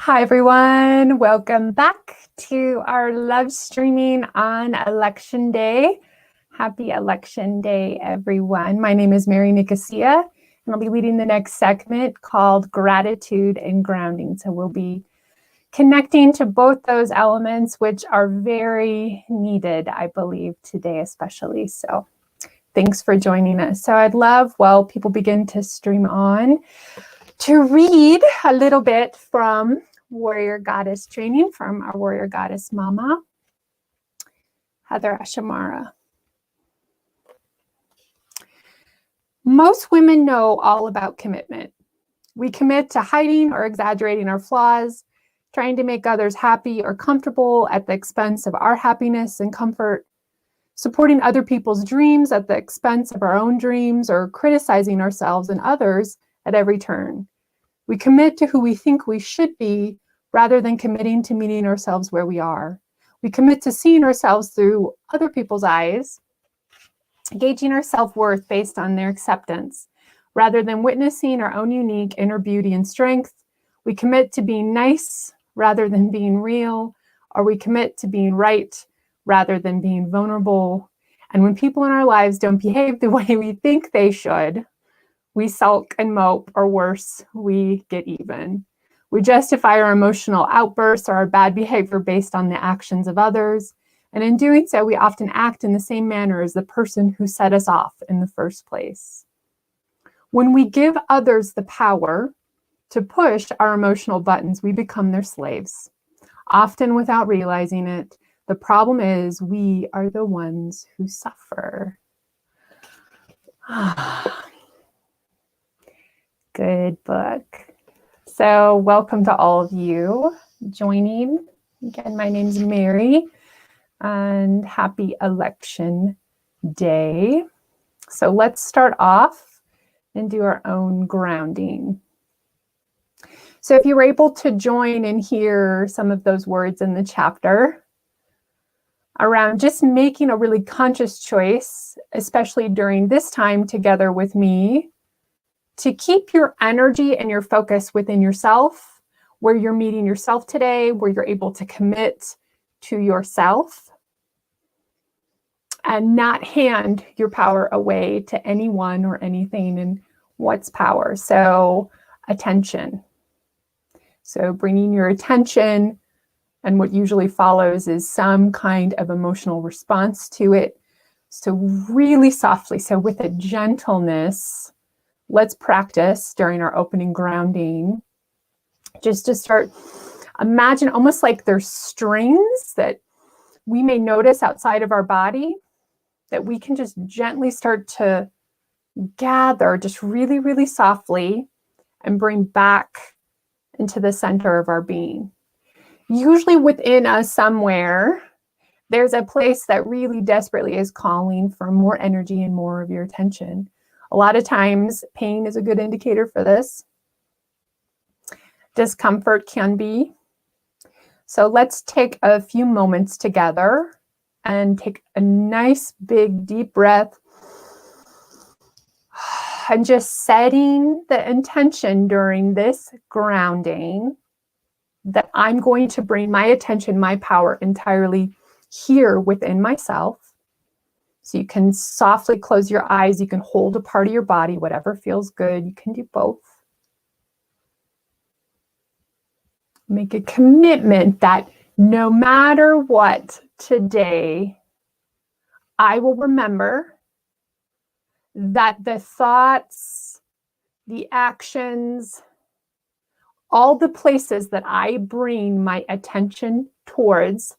Hi, everyone. Welcome back to our love streaming on Election Day. Happy Election Day, everyone. My name is Mary Nicosia, and I'll be leading the next segment called Gratitude and Grounding. So we'll be connecting to both those elements, which are very needed, I believe, today especially. So thanks for joining us. So I'd love, while people begin to stream on, to read a little bit from Warrior Goddess Training from our Warrior Goddess Mama, Heather Ashamara. Most women know all about commitment. We commit to hiding or exaggerating our flaws, trying to make others happy or comfortable at the expense of our happiness and comfort, supporting other people's dreams at the expense of our own dreams, or criticizing ourselves and others at every turn. We commit to who we think we should be rather than committing to meeting ourselves where we are. We commit to seeing ourselves through other people's eyes, gauging our self-worth based on their acceptance, rather than witnessing our own unique inner beauty and strength. We commit to being nice rather than being real, or we commit to being right rather than being vulnerable. And when people in our lives don't behave the way we think they should, we sulk and mope, or worse, we get even. We justify our emotional outbursts or our bad behavior based on the actions of others. And in doing so, we often act in the same manner as the person who set us off in the first place. When we give others the power to push our emotional buttons, we become their slaves, often without realizing it. The problem is we are the ones who suffer. Good book. So welcome to all of you joining. Again, my name's Mary, and happy Election Day. So let's start off and do our own grounding. So if you were able to join and hear some of those words in the chapter around just making a really conscious choice, especially during this time together with me, to keep your energy and your focus within yourself, where you're meeting yourself today, where you're able to commit to yourself and not hand your power away to anyone or anything. And what's power? So attention. So bringing your attention, and what usually follows is some kind of emotional response to it. So really softly, so with a gentleness, let's practice during our opening grounding, just to start, imagine almost like there's strings that we may notice outside of our body that we can just gently start to gather, just really, really softly, and bring back into the center of our being. Usually within us somewhere, there's a place that really desperately is calling for more energy and more of your attention. A lot of times, pain is a good indicator for this. Discomfort can be. So let's take a few moments together and take a nice, big, deep breath. And just setting the intention during this grounding that I'm going to bring my attention, my power entirely here within myself. So you can softly close your eyes. You can hold a part of your body, whatever feels good. You can do both. Make a commitment that no matter what today, I will remember that the thoughts, the actions, all the places that I bring my attention towards,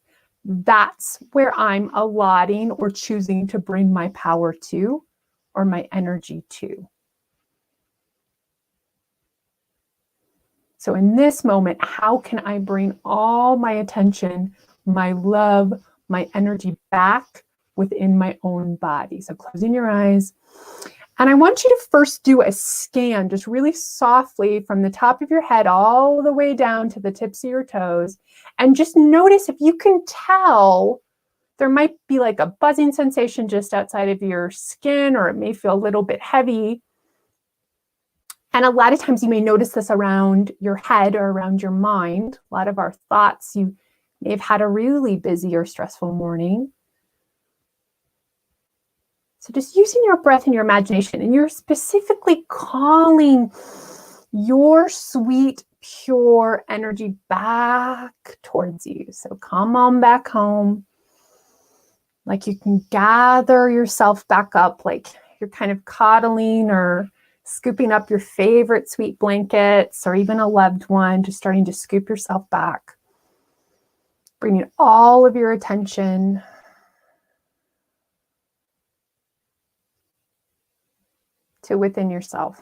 that's where I'm allotting or choosing to bring my power to, or my energy to. So in this moment, how can I bring all my attention, my love, my energy back within my own body? So closing your eyes. And I want you to first do a scan, just really softly from the top of your head all the way down to the tips of your toes. And just notice if you can tell, there might be like a buzzing sensation just outside of your skin, or it may feel a little bit heavy. And a lot of times you may notice this around your head or around your mind. A lot of our thoughts, you may have had a really busy or stressful morning. So just using your breath and your imagination, and you're specifically calling your sweet, pure energy back towards you. So come on back home. Like you can gather yourself back up, like you're kind of coddling or scooping up your favorite sweet blankets or even a loved one, just starting to scoop yourself back. Bringing all of your attention to within yourself.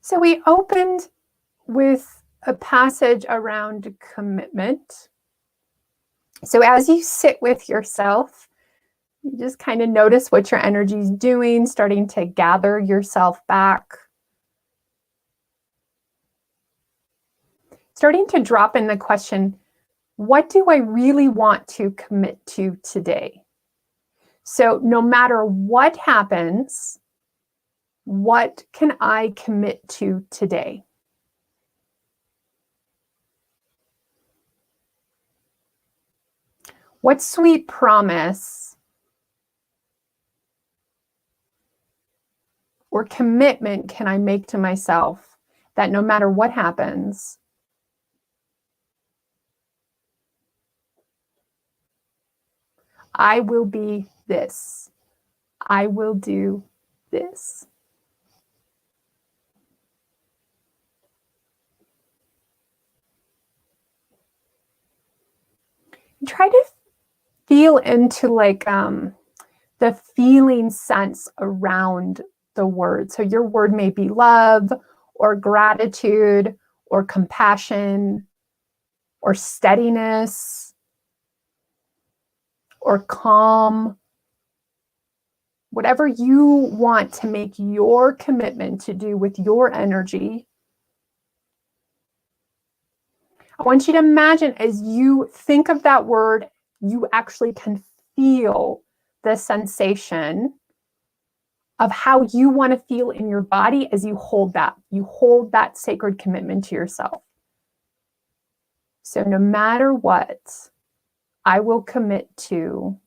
So we opened with a passage around commitment. So as you sit with yourself, you just kind of notice what your energy is doing, starting to gather yourself back. Starting to drop in the question, what do I really want to commit to today? So no matter what happens, what can I commit to today? What sweet promise or commitment can I make to myself that no matter what happens, I will be this. I will do this. Try to feel into like the feeling sense around the word. So your word may be love or gratitude or compassion or steadiness or calm. Whatever you want to make your commitment to do with your energy, I want you to imagine as you think of that word, you actually can feel the sensation of how you want to feel in your body as you hold that. You hold that sacred commitment to yourself. So no matter what, I will commit to.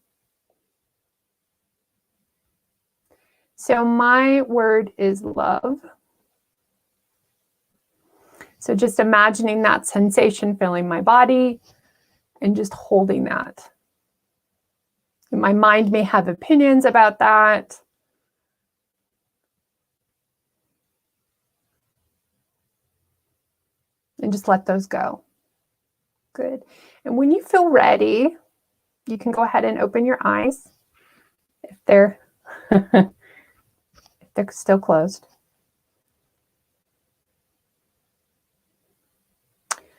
So my word is love. So just imagining that sensation filling my body and just holding that. My mind may have opinions about that. And just let those go. Good. And when you feel ready, you can go ahead and open your eyes if they're if they're still closed.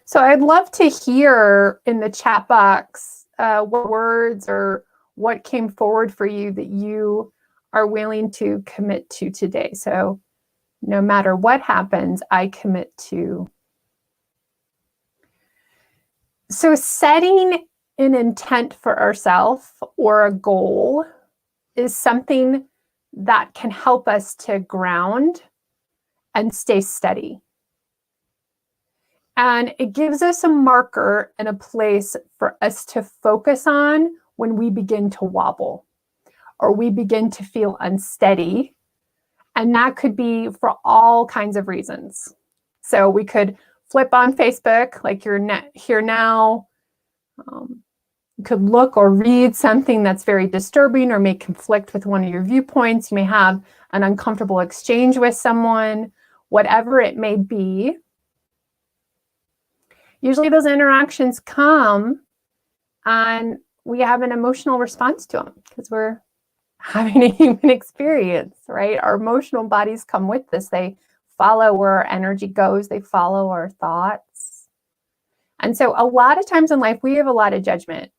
So I'd love to hear in the chat box what words or what came forward for you that you are willing to commit to today. So no matter what happens, I commit to. So setting an intent for ourselves or a goal is something that can help us to ground and stay steady. And it gives us a marker and a place for us to focus on when we begin to wobble or we begin to feel unsteady. And that could be for all kinds of reasons. So we could flip on Facebook, like you're here now. You could look or read something that's very disturbing or may conflict with one of your viewpoints. You may have an uncomfortable exchange with someone, whatever it may be. Usually those interactions come and we have an emotional response to them because we're having a human experience, right? Our emotional bodies come with this. They follow where our energy goes. They follow our thoughts. And so a lot of times in life, we have a lot of judgment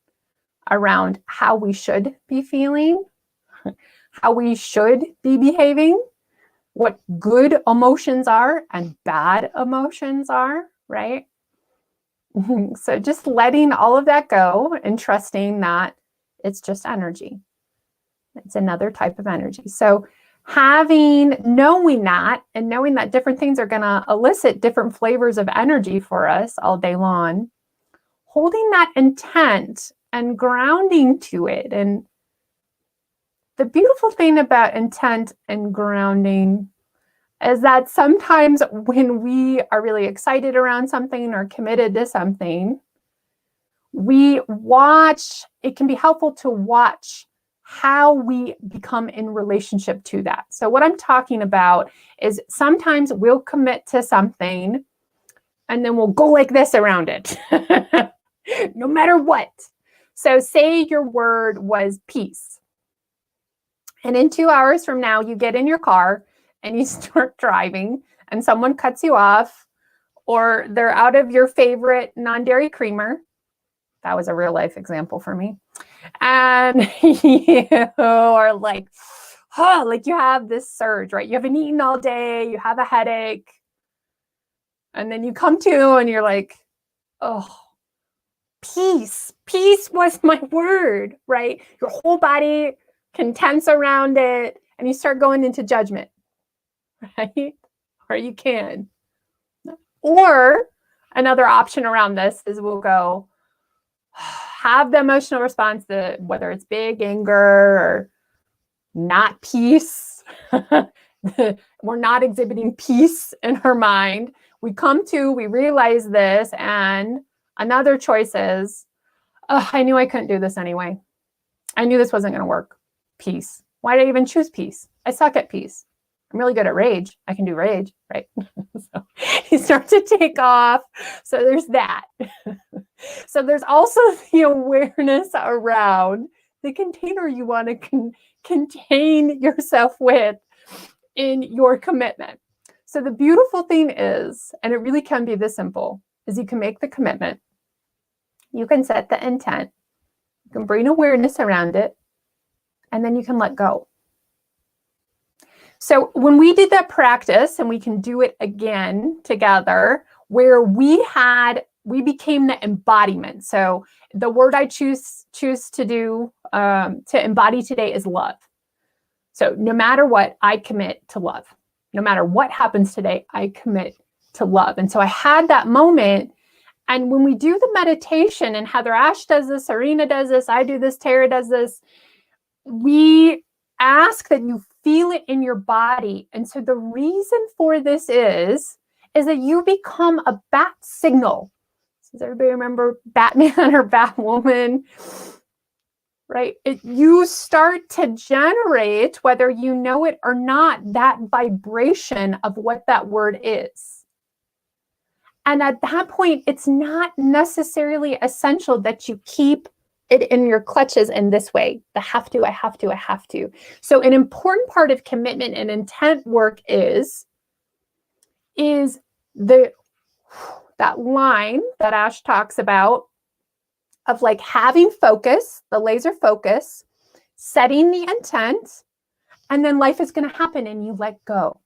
around how we should be feeling, how we should be behaving, what good emotions are and bad emotions are, right? So just letting all of that go and trusting that it's just energy. It's another type of energy. So knowing that and knowing that different things are going to elicit different flavors of energy for us all day long, holding that intent and grounding to it. And the beautiful thing about intent and grounding is that sometimes when we are really excited around something or committed to something, it can be helpful to watch how we become in relationship to that. So what I'm talking about is sometimes we'll commit to something and then we'll go like this around it, no matter what. So say your word was peace. And in 2 hours from now, you get in your car and you start driving and someone cuts you off, or they're out of your favorite non-dairy creamer. That was a real life example for me. And you are like, oh, like you have this surge, right? You haven't eaten all day, you have a headache. And then you come to and you're like, oh, peace. Peace was my word, right? Your whole body can tense around it and you start going into judgment, right? Or you can. Or another option around this is we'll go, have the emotional response, whether it's big anger or not peace. We're not exhibiting peace in her mind. We realize this, and another choice is, I knew I couldn't do this anyway. I knew this wasn't going to work. Peace. Why did I even choose peace? I suck at peace. I'm really good at rage. I can do rage, right? So you start to take off. So there's that. So there's also the awareness around the container you want to contain yourself with in your commitment. So the beautiful thing is, and it really can be this simple, is you can make the commitment. You can set the intent. You can bring awareness around it. And then you can let go. So when we did that practice, and we can do it again together, where we became the embodiment. So the word I choose to do, to embody today is love. So no matter what, I commit to love. No matter what happens today, I commit to love. And so I had that moment. And when we do the meditation, and Heather Ash does this, Arena does this, I do this, Tara does this, we ask that you feel it in your body. And so the reason for this is that you become a bat signal. Does everybody remember Batman or Batwoman? Right? You start to generate, whether you know it or not, that vibration of what that word is. And at that point, it's not necessarily essential that you keep it in your clutches in this way. I have to. So an important part of commitment and intent work is that line that Ash talks about of like having focus, the laser focus, setting the intent, and then life is going to happen and you let go.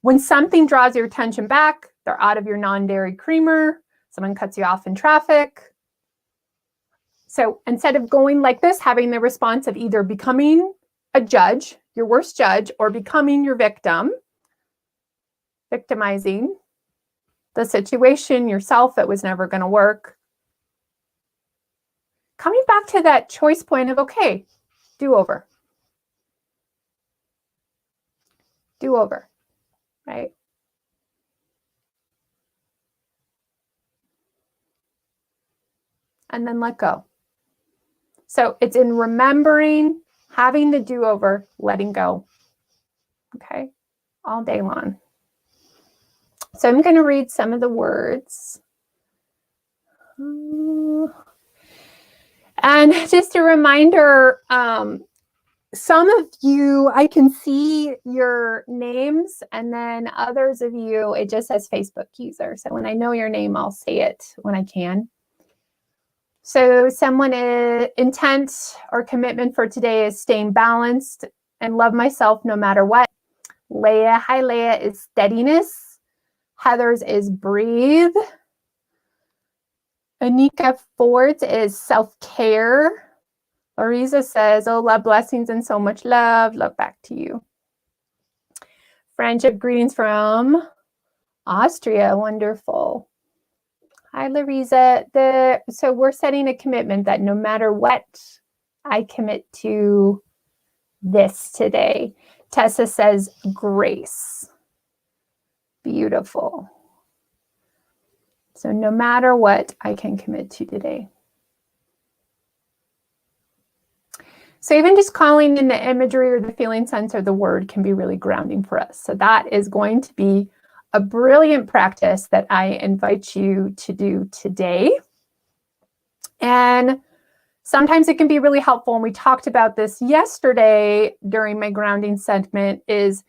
When something draws your attention back, they're out of your non-dairy creamer, someone cuts you off in traffic. So instead of going like this, having the response of either becoming a judge, your worst judge, or becoming your victim, victimizing the situation, yourself, it was never going to work. Coming back to that choice point of, okay, do over. Do over, right? And then let go. So it's in remembering, having the do-over, letting go. Okay, all day long. So I'm going to read some of the words. And just a reminder, some of you, I can see your names, and then others of you, it just says Facebook user. So when I know your name, I'll say it when I can. So someone intent or commitment for today is staying balanced and love myself no matter what. Leah, hi Leah, is steadiness. Heather's is breathe. Anika Ford is self-care. Larisa says, oh, love, blessings, and so much love. Love back to you. Friendship greetings from Austria. Wonderful. Hi, Larisa. So we're setting a commitment that no matter what, I commit to this today. Tessa says, grace. Beautiful. So no matter what, I can commit to today. So even just calling in the imagery or the feeling sense or the word can be really grounding for us. So that is going to be a brilliant practice that I invite you to do today. And sometimes it can be really helpful, and we talked about this yesterday during my grounding segment, is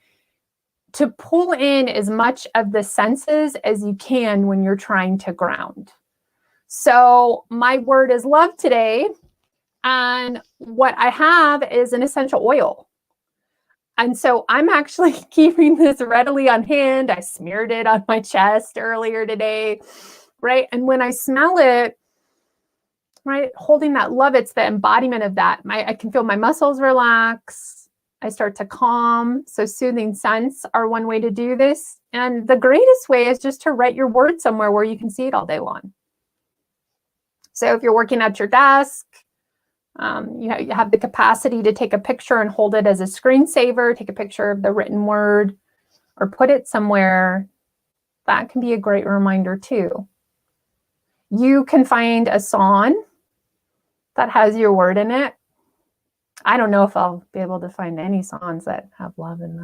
to pull in as much of the senses as you can when you're trying to ground. So my word is love today. And what I have is an essential oil. And so I'm actually keeping this readily on hand. I smeared it on my chest earlier today, right? And when I smell it, right, holding that love, it's the embodiment of that. I can feel my muscles relax. I start to calm. So soothing scents are one way to do this. And the greatest way is just to write your word somewhere where you can see it all day long. So if you're working at your desk, you have the capacity to take a picture and hold it as a screensaver, take a picture of the written word, or put it somewhere. That can be a great reminder too. You can find a song that has your word in it. I don't know if I'll be able to find any songs that have love in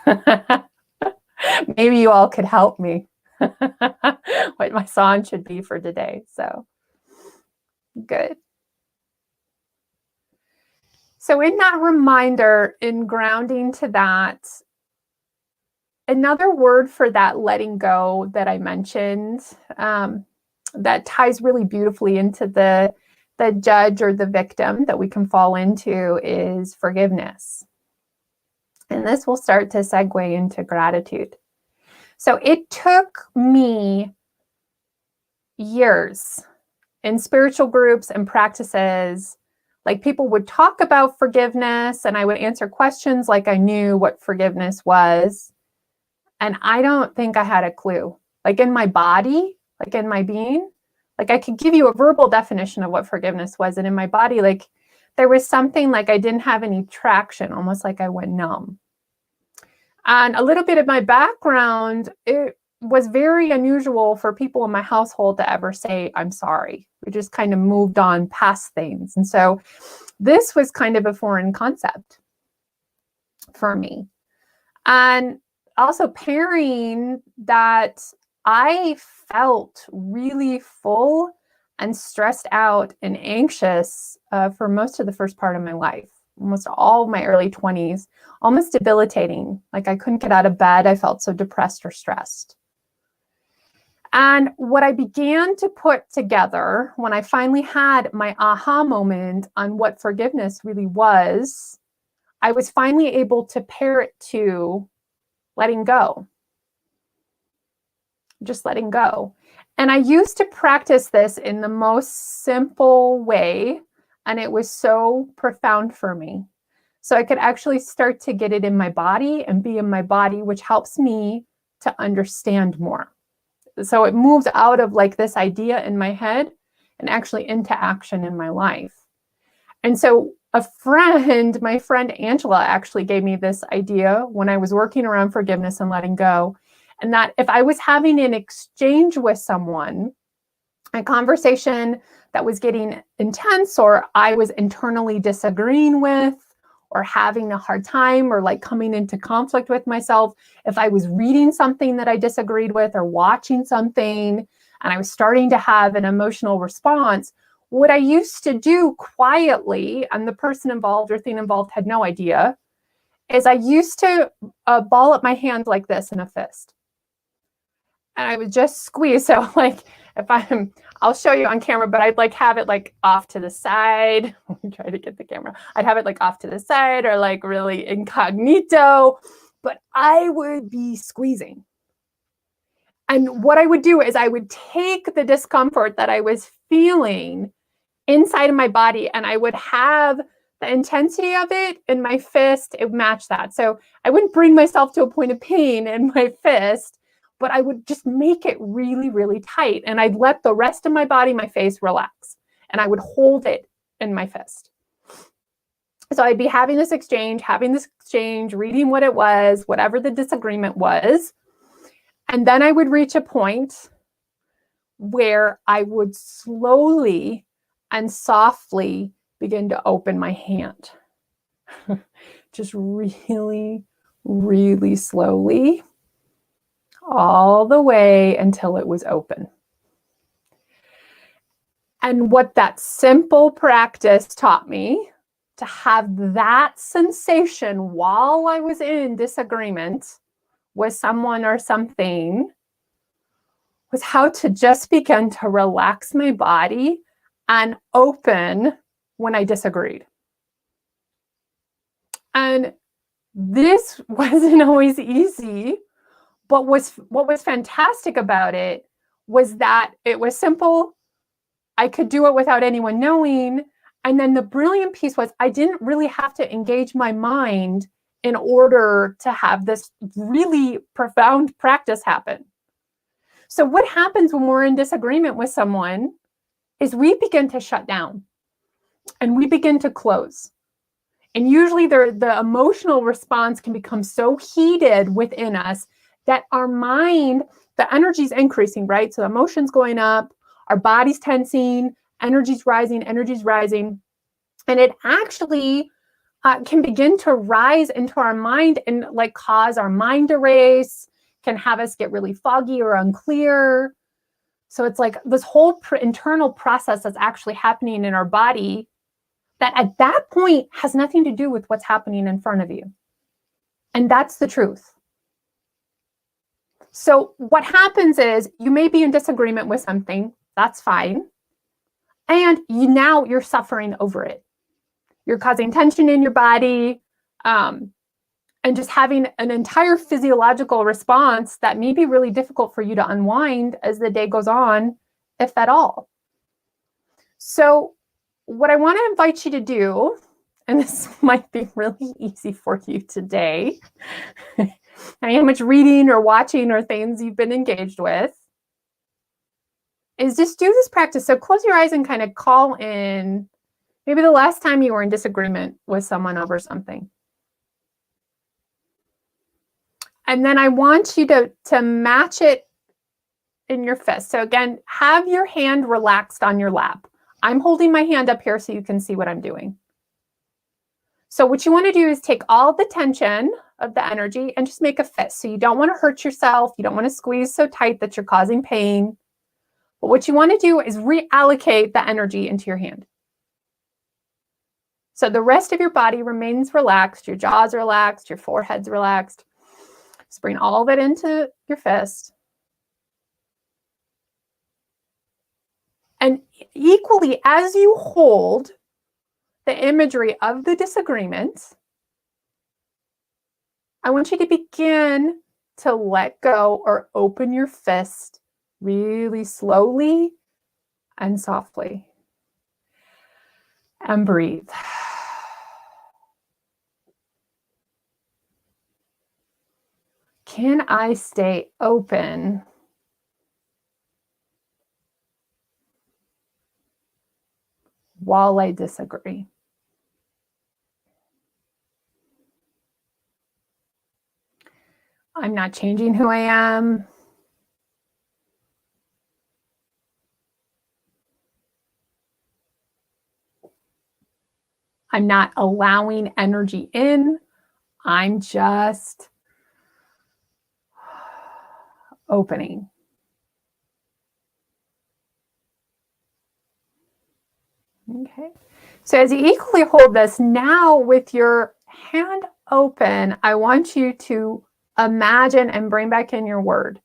them. Maybe you all could help me what my song should be for today. So good. So in that reminder, in grounding to that, another word for that letting go that I mentioned that ties really beautifully into the judge or the victim that we can fall into is forgiveness. And this will start to segue into gratitude. So it took me years in spiritual groups and practices. Like people would talk about forgiveness and I would answer questions like I knew what forgiveness was. And I don't think I had a clue. Like in my body, like in my being, like I could give you a verbal definition of what forgiveness was. And in my body, like there was something like I didn't have any traction, almost like I went numb. And a little bit of my background, it was very unusual for people in my household to ever say, I'm sorry. We just kind of moved on past things. And so this was kind of a foreign concept for me. And also pairing that, I felt really full and stressed out and anxious for most of the first part of my life, almost all of my early 20s, almost debilitating. Like I couldn't get out of bed. I felt so depressed or stressed. And what I began to put together when I finally had my aha moment on what forgiveness really was, I was finally able to pair it to letting go. Just letting go. And I used to practice this in the most simple way, and it was so profound for me. So I could actually start to get it in my body and be in my body, which helps me to understand more. So it moves out of like this idea in my head and actually into action in my life. And so my friend Angela actually gave me this idea when I was working around forgiveness and letting go. And that if I was having an exchange with someone, a conversation that was getting intense, or I was internally disagreeing with, or having a hard time, or like coming into conflict with myself, if I was reading something that I disagreed with, or watching something, and I was starting to have an emotional response, what I used to do quietly, and the person involved or thing involved had no idea, is I used to ball up my hand like this in a fist. And I would just squeeze. So like if I'll show you on camera, but I'd like have it like off to the side. Try to get the camera. I'd have it like off to the side or like really incognito, but I would be squeezing. And what I would do is I would take the discomfort that I was feeling inside of my body, and I would have the intensity of it in my fist, it would match that. So I wouldn't bring myself to a point of pain in my fist, but I would just make it really, really tight. And I'd let the rest of my body, my face, relax. And I would hold it in my fist. So I'd be having this exchange, reading what it was, whatever the disagreement was. And then I would reach a point where I would slowly and softly begin to open my hand. Just really, really slowly, all the way until it was open. And what that simple practice taught me, to have that sensation while I was in disagreement with someone or something, was how to just begin to relax my body and open when I disagreed. And this wasn't always easy, but what was fantastic about it was that it was simple. I could do it without anyone knowing. And then the brilliant piece was I didn't really have to engage my mind in order to have this really profound practice happen. So what happens when we're in disagreement with someone is we begin to shut down and we begin to close. And usually the emotional response can become so heated within us that our mind, the energy's increasing, right? So the emotion's going up, our body's tensing, energy's rising. And it actually can begin to rise into our mind and like cause our mind to race, can have us get really foggy or unclear. So it's like this whole internal process that's actually happening in our body that at that point has nothing to do with what's happening in front of you. And that's the truth. So what happens is you may be in disagreement with something, that's fine. And now you're suffering over it. You're causing tension in your body, and just having an entire physiological response that may be really difficult for you to unwind as the day goes on, if at all. So what I want to invite you to do, and this might be really easy for you today, how much reading or watching or things you've been engaged with, is just do this practice. So close your eyes and kind of call in maybe the last time you were in disagreement with someone over something. And then I want you to match it in your fist. So again, have your hand relaxed on your lap. I'm holding my hand up here so you can see what I'm doing. So what you want to do is take all the tension of the energy and just make a fist. So you don't want to hurt yourself. You don't want to squeeze so tight that you're causing pain. But what you want to do is reallocate the energy into your hand. So the rest of your body remains relaxed. Your jaw's relaxed. Your forehead's relaxed. Just bring all of it into your fist. And equally, as you hold the imagery of the disagreement, I want you to begin to let go or open your fist really slowly and softly. And breathe. Can I stay open while I disagree? I'm not changing who I am. I'm not allowing energy in. I'm just opening. Okay. So as you equally hold this, now with your hand open, I want you to imagine and bring back in your word.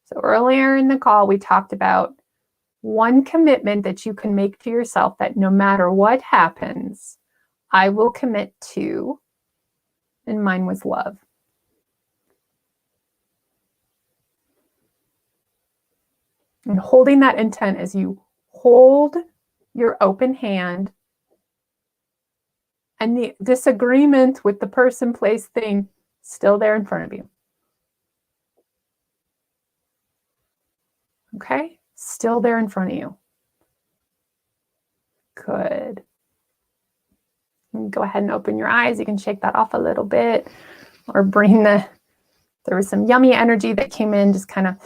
So earlier in the call, we talked about one commitment that you can make to yourself that no matter what happens, I will commit to, and mine was love. And holding that intent as you hold your open hand, and the disagreement with the person, place, thing still there in front of you. Okay? Still there in front of you. Good. Go ahead and open your eyes. You can shake that off a little bit, or there was some yummy energy that came in, just kind of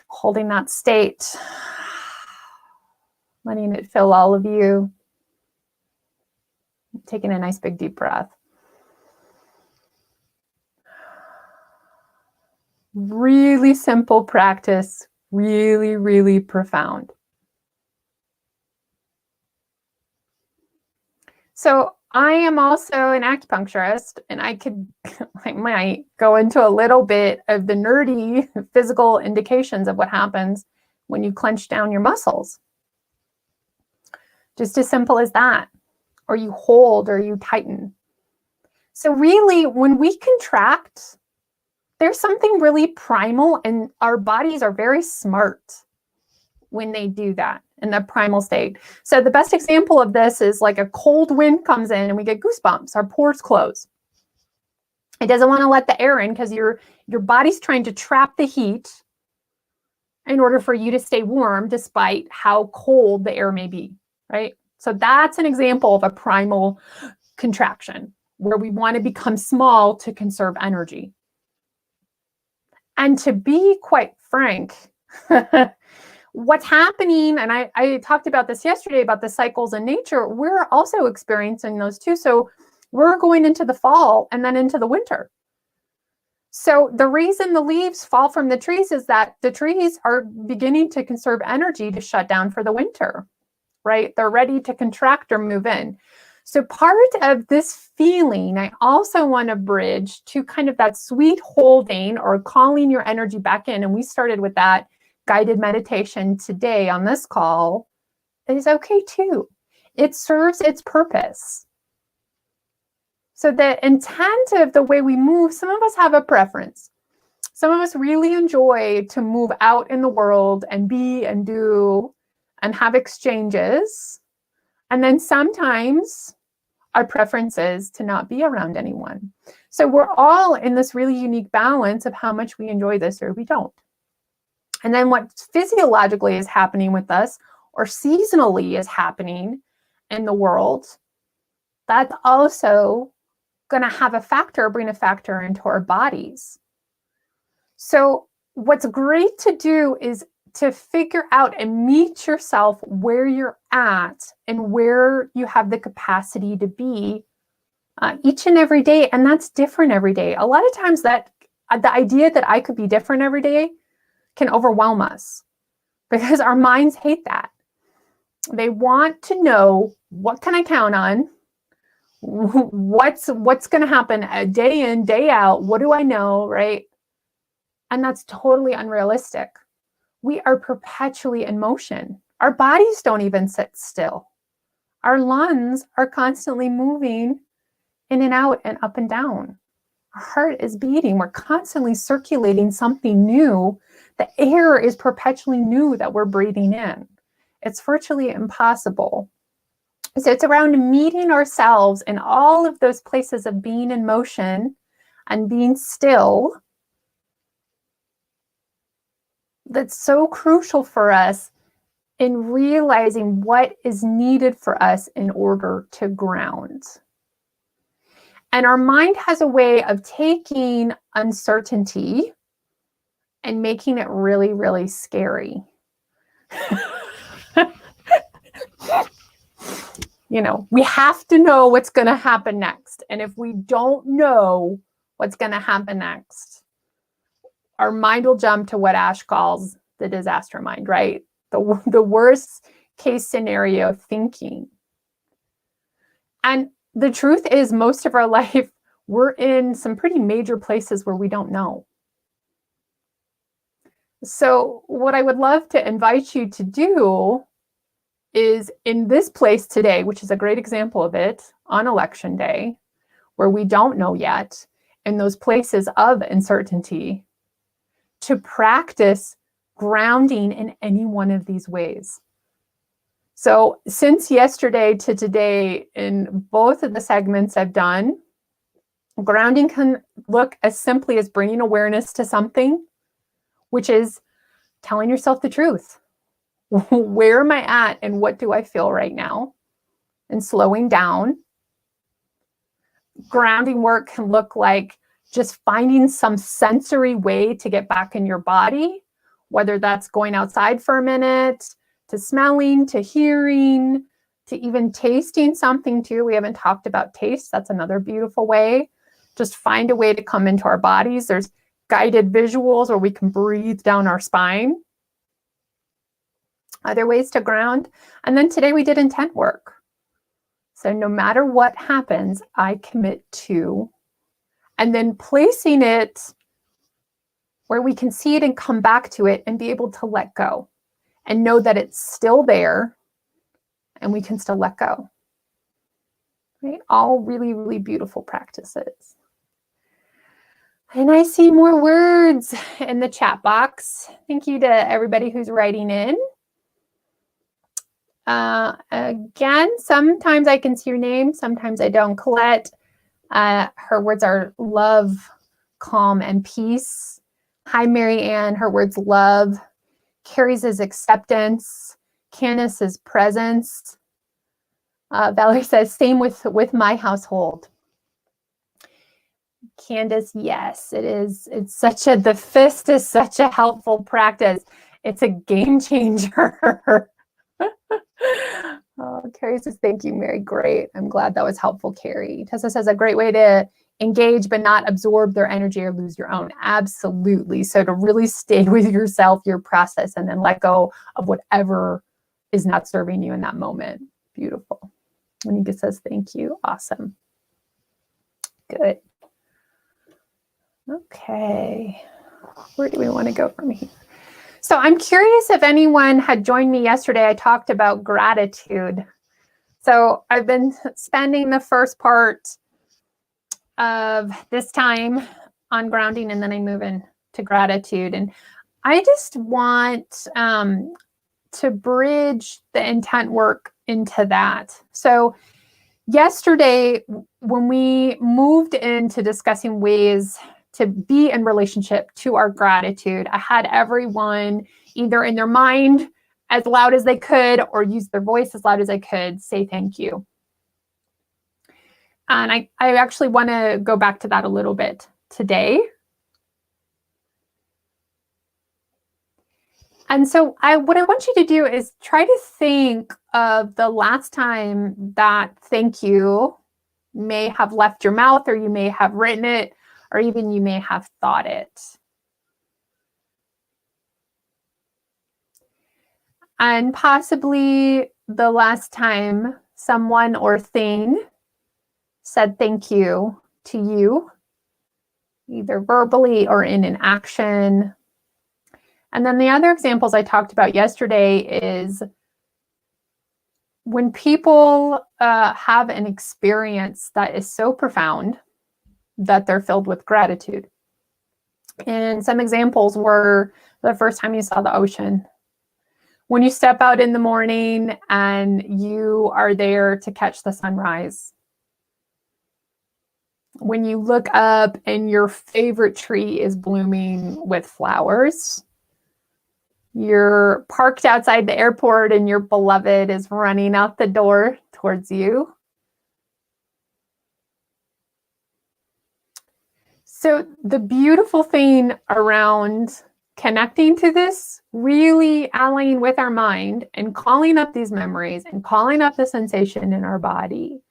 holding that state, letting it fill all of you. Taking a nice big deep breath. Really simple practice, really, really profound. So I am also an acupuncturist, and I might go into a little bit of the nerdy physical indications of what happens when you clench down your muscles. Just as simple as that. Or you hold, or you tighten. So really, when we contract, there's something really primal, and our bodies are very smart when they do that in the primal state. So the best example of this is like a cold wind comes in and we get goosebumps, our pores close. It doesn't want to let the air in because your body's trying to trap the heat in order for you to stay warm despite how cold the air may be, right? So that's an example of a primal contraction where we want to become small to conserve energy. And to be quite frank, what's happening, and I talked about this yesterday about the cycles in nature, we're also experiencing those too. So we're going into the fall and then into the winter. So the reason the leaves fall from the trees is that the trees are beginning to conserve energy to shut down for the winter, right? They're ready to contract or move in. So part of this feeling, I also want to bridge to kind of that sweet holding or calling your energy back in. And we started with that guided meditation today on this call, is okay too. It serves its purpose. So the intent of the way we move, some of us have a preference. Some of us really enjoy to move out in the world and be and do and have exchanges. And then sometimes our preference is to not be around anyone. So we're all in this really unique balance of how much we enjoy this or we don't. And then what physiologically is happening with us or seasonally is happening in the world, that's also going to have a factor, bring a factor into our bodies. So what's great to do is to figure out and meet yourself where you're at and where you have the capacity to be each and every day. And that's different every day. A lot of times that the idea that I could be different every day can overwhelm us because our minds hate that. They want to know, what can I count on? What's going to happen a day in, day out? What do I know, right? And that's totally unrealistic. We are perpetually in motion. Our bodies don't even sit still. Our lungs are constantly moving in and out and up and down. Our heart is beating. We're constantly circulating something new. The air is perpetually new that we're breathing in. It's virtually impossible. So it's around meeting ourselves in all of those places of being in motion and being still that's so crucial for us in realizing what is needed for us in order to ground. And our mind has a way of taking uncertainty and making it really, really scary. You know, we have to know what's going to happen next. And if we don't know what's going to happen next, our mind will jump to what Ash calls the disaster mind, right? The worst case scenario thinking. And the truth is, most of our life, we're in some pretty major places where we don't know. So what I would love to invite you to do is in this place today, which is a great example of it, on election day, where we don't know yet, in those places of uncertainty, to practice grounding in any one of these ways. So since yesterday to today, in both of the segments I've done, grounding can look as simply as bringing awareness to something, which is telling yourself the truth. Where am I at and what do I feel right now? And slowing down. Grounding work can look like just finding some sensory way to get back in your body, whether that's going outside for a minute, to smelling, to hearing, to even tasting something too. We haven't talked about taste. That's another beautiful way. Just find a way to come into our bodies. There's guided visuals where we can breathe down our spine. Other ways to ground. And then today we did intent work. So no matter what happens, I commit to, and then placing it where we can see it and come back to it and be able to let go and know that it's still there and we can still let go. Right? All really, really beautiful practices. And I see more words in the chat box. Thank you to everybody who's writing in. Again, sometimes I can see your name, sometimes I don't. Colette, her words are love, calm, and peace. Hi, Mary Ann, her words love. Carrie's is acceptance. Candace is presence. Valerie says, same with my household. Candace, yes, it is. It's such a, the fist is such a helpful practice. It's a game changer. Oh, Carrie says, thank you, Mary. Great. I'm glad that was helpful, Carrie. Tessa says, a great way to engage but not absorb their energy or lose your own. Absolutely. So to really stay with yourself, your process, and then let go of whatever is not serving you in that moment. Beautiful. Monica says, thank you. Awesome. Good. Okay. Where do we want to go from here? So I'm curious if anyone had joined me yesterday. I talked about gratitude. So I've been spending the first part of this time on grounding, and then I move into gratitude. And I just want to bridge the intent work into that. So yesterday, when we moved into discussing ways to be in relationship to our gratitude, I had everyone either in their mind as loud as they could or use their voice as loud as I could say thank you. And I actually want to go back to that a little bit today. And so what I want you to do is try to think of the last time that thank you may have left your mouth, or you may have written it, or even you may have thought it. And possibly the last time someone or thing said thank you to you, either verbally or in an action. And then the other examples I talked about yesterday is when people have an experience that is so profound that they're filled with gratitude. And some examples were the first time you saw the ocean, when you step out in the morning and you are there to catch the sunrise, when you look up and your favorite tree is blooming with flowers, you're parked outside the airport and your beloved is running out the door towards you. So the beautiful thing around connecting to this, really allying with our mind and calling up these memories and calling up the sensation in our body,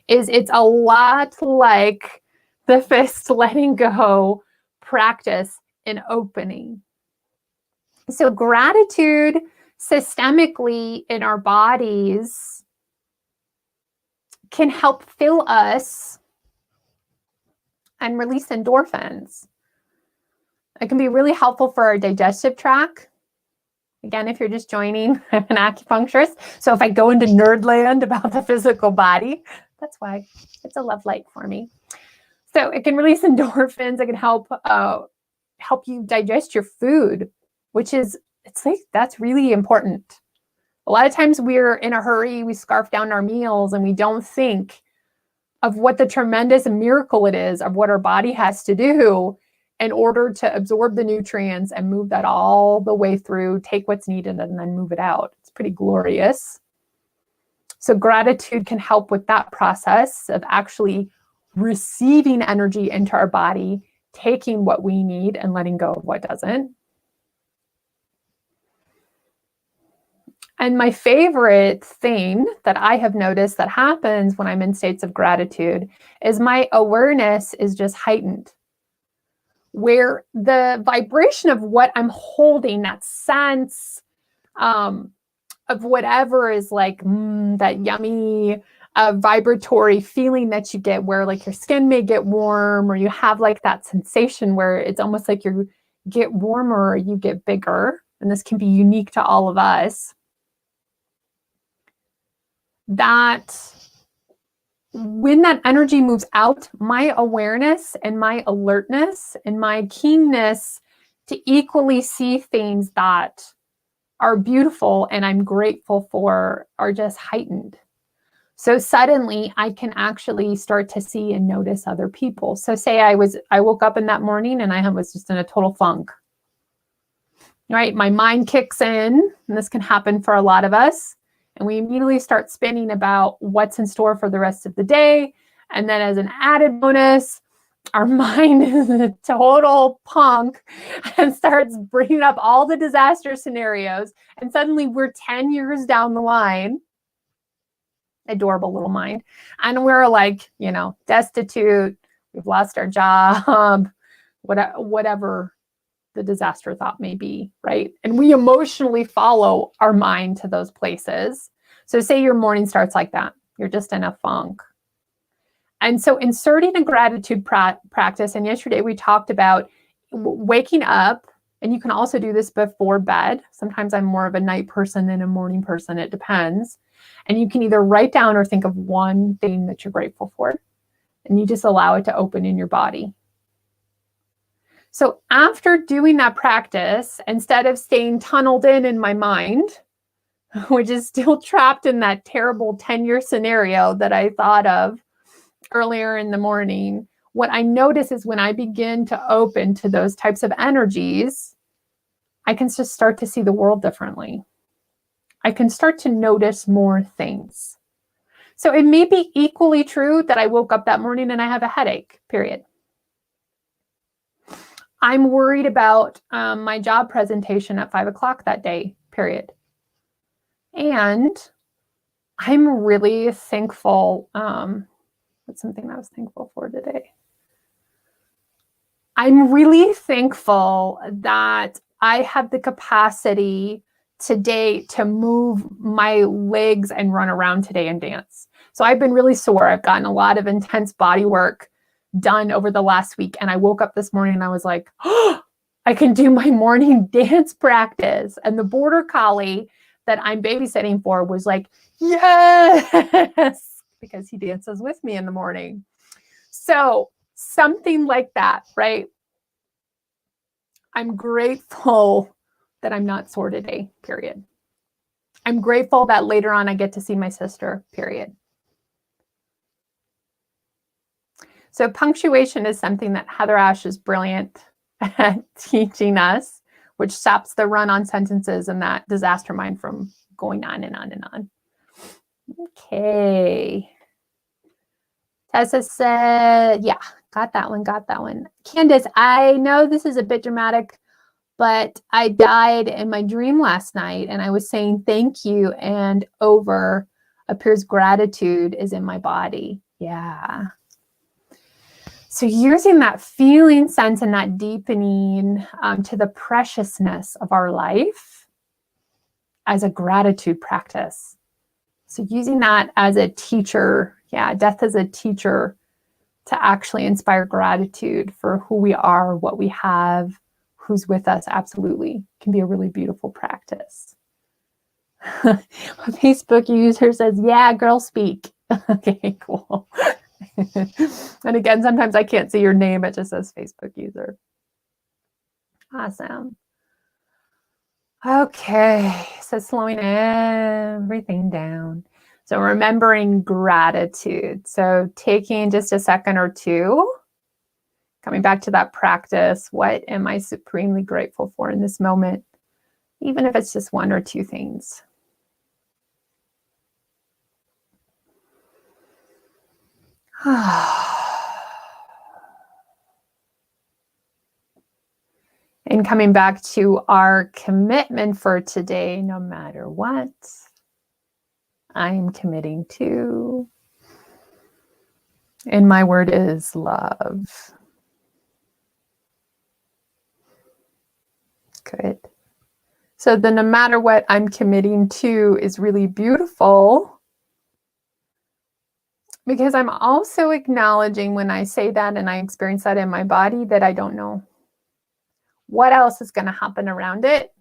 is it's a lot like the fist letting go practice in opening. So gratitude systemically in our bodies can help fill us and release endorphins. It can be really helpful for our digestive tract. Again, if you're just joining, I'm an acupuncturist. So if I go into nerd land about the physical body, that's why it's a love light for me. So it can release endorphins. It can help you digest your food, which is it's like, that's really important. A lot of times we're in a hurry, we scarf down our meals and we don't think of what the tremendous miracle it is of what our body has to do in order to absorb the nutrients and move that all the way through, take what's needed and then move it out. It's pretty glorious. So gratitude can help with that process of actually receiving energy into our body, taking what we need and letting go of what doesn't. And my favorite thing that I have noticed that happens when I'm in states of gratitude is my awareness is just heightened, where the vibration of what I'm holding, that sense of whatever is like that yummy vibratory feeling that you get, where like your skin may get warm, or you have like that sensation where it's almost like you get warmer or you get bigger. And this can be unique to all of us. That when that energy moves out, my awareness and my alertness and my keenness to equally see things that are beautiful and I'm grateful for are just heightened. So suddenly I can actually start to see and notice other people. So say I woke up in that morning and I was just in a total funk, right? My mind kicks in, and this can happen for a lot of us. And we immediately start spinning about what's in store for the rest of the day. And then as an added bonus, our mind is a total punk and starts bringing up all the disaster scenarios. And suddenly we're 10 years down the line, adorable little mind. And we're like, destitute, we've lost our job, whatever the disaster thought may be, right? And we emotionally follow our mind to those places. So say your morning starts like that. You're just in a funk. And so inserting a gratitude practice, and yesterday we talked about waking up, and you can also do this before bed. Sometimes I'm more of a night person than a morning person. It depends. And you can either write down or think of one thing that you're grateful for, and you just allow it to open in your body. So after doing that practice, instead of staying tunneled in my mind, which is still trapped in that terrible 10-year scenario that I thought of earlier in the morning, what I notice is when I begin to open to those types of energies, I can just start to see the world differently. I can start to notice more things. So it may be equally true that I woke up that morning and I have a headache, period. I'm worried about my job presentation at 5 o'clock that day, period. And I'm really thankful. What's something I was thankful for today? I'm really thankful that I have the capacity today to move my legs and run around today and dance. So I've been really sore. I've gotten a lot of intense body work done over the last week. And I woke up this morning and I was like, oh, I can do my morning dance practice. And the border collie that I'm babysitting for was like, yes, because he dances with me in the morning. So something like that, right? I'm grateful that I'm not sore today, period. I'm grateful that later on I get to see my sister, period. So punctuation is something that Heather Ash is brilliant at teaching us, which stops the run-on sentences and that disaster mind from going on and on and on. Okay. Tessa said, yeah, got that one. Candace, I know this is a bit dramatic, but I died in my dream last night and I was saying thank you, and over appears gratitude is in my body. Yeah. So using that feeling sense and that deepening to the preciousness of our life as a gratitude practice. So using that as a teacher, death as a teacher to actually inspire gratitude for who we are, what we have, who's with us, absolutely can be a really beautiful practice. A Facebook user says, yeah, girl speak. Okay, cool. And again, sometimes I can't see your name. It just says Facebook user. Awesome. Okay, so slowing everything down. So remembering gratitude. So taking just a second or two, coming back to that practice. What am I supremely grateful for in this moment? Even if it's just one or two things. And coming back to our commitment for today, no matter what, I'm committing to. And my word is love. Good. So the no matter what I'm committing to is really beautiful, because I'm also acknowledging when I say that and I experience that in my body that I don't know what else is going to happen around it.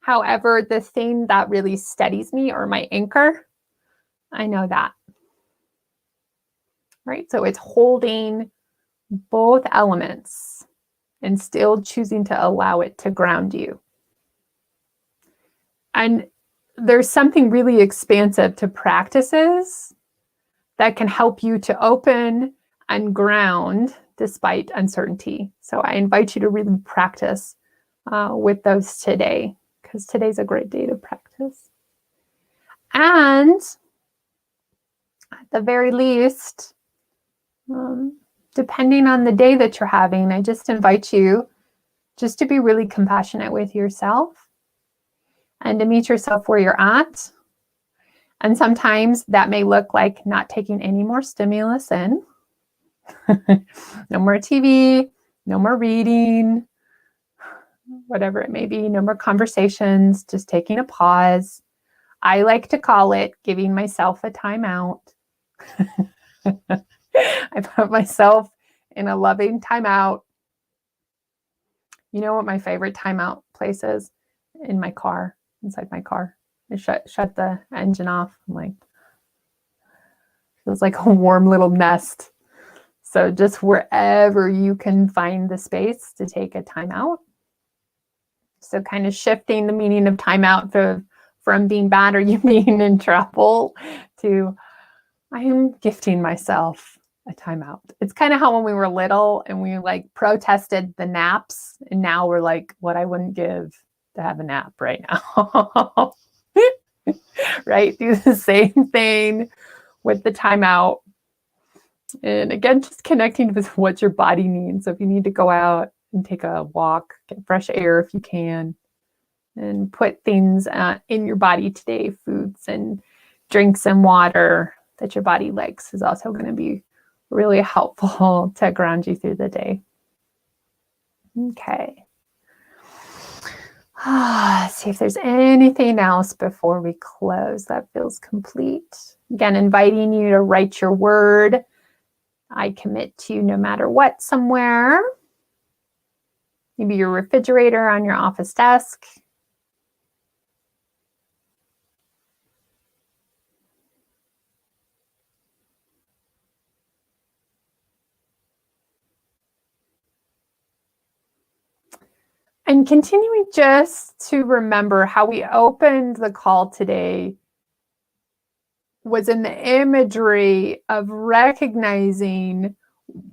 However, the thing that really steadies me, or my anchor, I know that. Right? So it's holding both elements and still choosing to allow it to ground you. And there's something really expansive to practices that can help you to open and ground despite uncertainty. So I invite you to really practice with those today, because today's a great day to practice. And at the very least, depending on the day that you're having, I just invite you just to be really compassionate with yourself and to meet yourself where you're at. And sometimes that may look like not taking any more stimulus in. No more TV, no more reading, whatever it may be, no more conversations, just taking a pause. I like to call it giving myself a timeout. I put myself in a loving timeout. You know what my favorite timeout place is? In my car, inside my car. I shut the engine off. I'm like, feels like a warm little nest. So just wherever you can find the space to take a timeout. So kind of shifting the meaning of timeout from being bad or you being in trouble to I am gifting myself a timeout. It's kind of how when we were little and we like protested the naps, and now we're like, what I wouldn't give to have a nap right now. Right? Do the same thing with the timeout. And again, just connecting with what your body needs. So if you need to go out and take a walk, get fresh air if you can, and put things in your body today, foods and drinks and water that your body likes, is also going to be really helpful to ground you through the day. Okay. See if there's anything else before we close that feels complete. Again, inviting you to write your word. I commit to no matter what somewhere. Maybe your refrigerator on your office desk. And continuing just to remember how we opened the call today was in the imagery of recognizing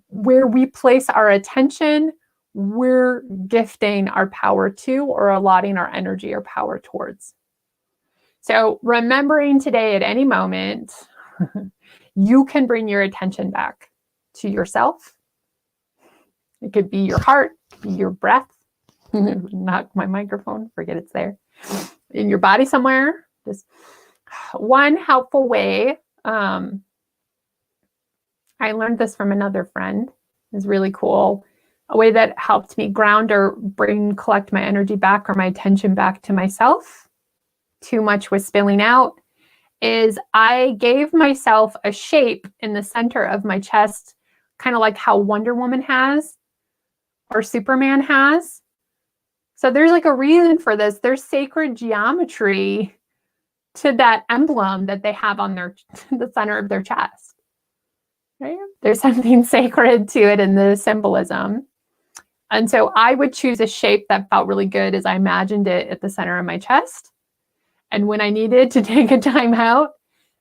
where we place our attention, we're gifting our power to or allotting our energy or power towards. So remembering today at any moment, you can bring your attention back to yourself. It could be your heart, your breath. Knock my microphone, forget it's there. In your body somewhere. Just one helpful way. I learned this from another friend. It's really cool. A way that helped me ground or collect my energy back or my attention back to myself. Too much was spilling out. Is I gave myself a shape in the center of my chest, kind of like how Wonder Woman has or Superman has. So there's like a reason for this. There's sacred geometry to that emblem that they have on the center of their chest. Right? There's something sacred to it in the symbolism. And so I would choose a shape that felt really good as I imagined it at the center of my chest. And when I needed to take a time out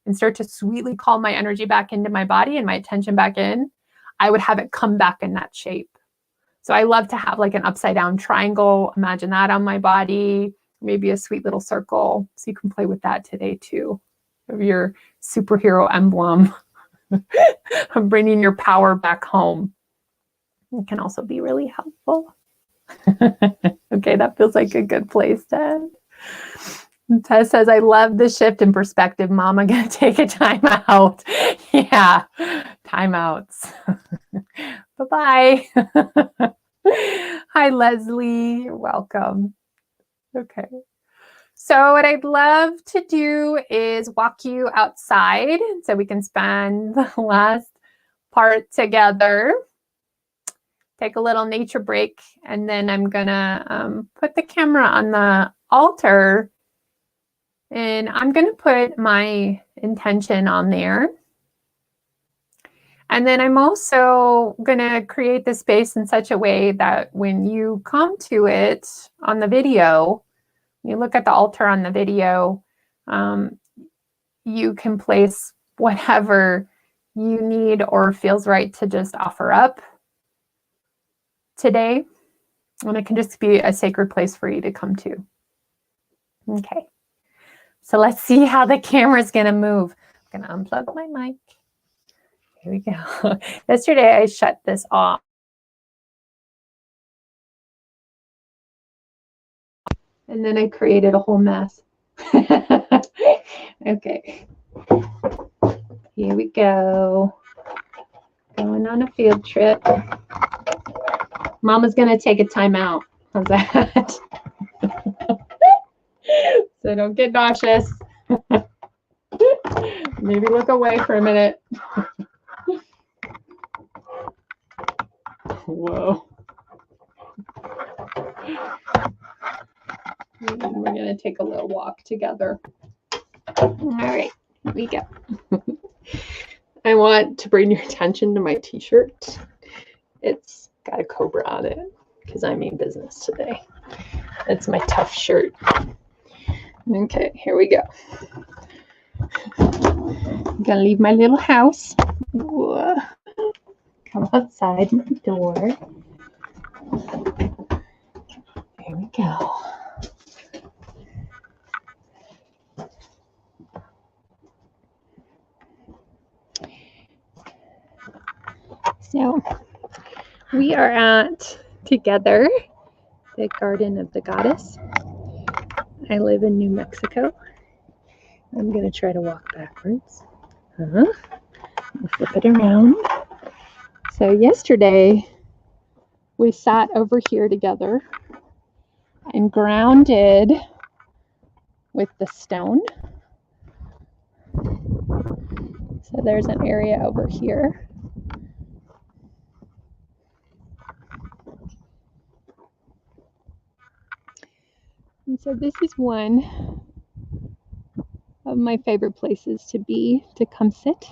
and start to sweetly call my energy back into my body and my attention back in, I would have it come back in that shape. So I love to have like an upside down triangle. Imagine that on my body, maybe a sweet little circle. So you can play with that today too, of your superhero emblem of bringing your power back home. It can also be really helpful. Okay, that feels like a good place to end. Tess says, I love the shift in perspective. Mom, I'm going to take a time out. Yeah, timeouts. Bye-bye. Hi, Leslie. You're welcome. Okay. So what I'd love to do is walk you outside so we can spend the last part together. Take a little nature break, and then I'm gonna put the camera on the altar, and I'm gonna put my intention on there. And then I'm also gonna create the space in such a way that when you come to it on the video, you look at the altar on the video, you can place whatever you need or feels right to just offer up today. And it can just be a sacred place for you to come to. Okay. So let's see how the camera's going to move. I'm going to unplug my mic. Here we go. Yesterday, I shut this off. And then I created a whole mess. Okay. Here we go. Going on a field trip. Mama's going to take a time out. How's that? So don't get nauseous. Maybe look away for a minute. Whoa. And we're going to take a little walk together. All right, here we go. I want to bring your attention to my t-shirt. It's got a cobra on it because I mean business today. It's my tough shirt. Okay, here we go. I'm gonna leave my little house. Whoa. Come outside my door. There we go. So we are at Together, the Garden of the Goddess. I live in New Mexico. I'm going to try to walk backwards. We'll flip it around. So yesterday, we sat over here together and grounded with the stone. So there's an area over here. And so this is one of my favorite places to be, to come sit.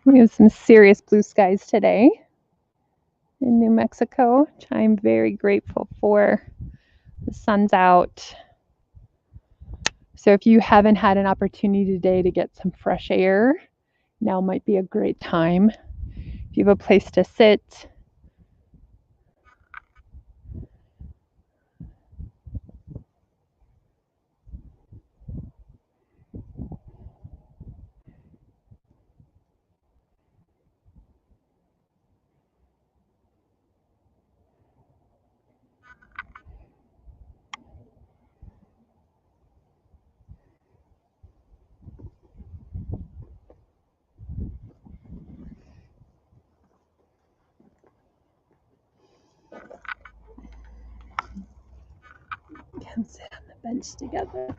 We have some serious blue skies today in New Mexico, which I'm very grateful for. The sun's out. So if you haven't had an opportunity today to get some fresh air, now might be a great time. If you have a place to sit, come sit on the bench together.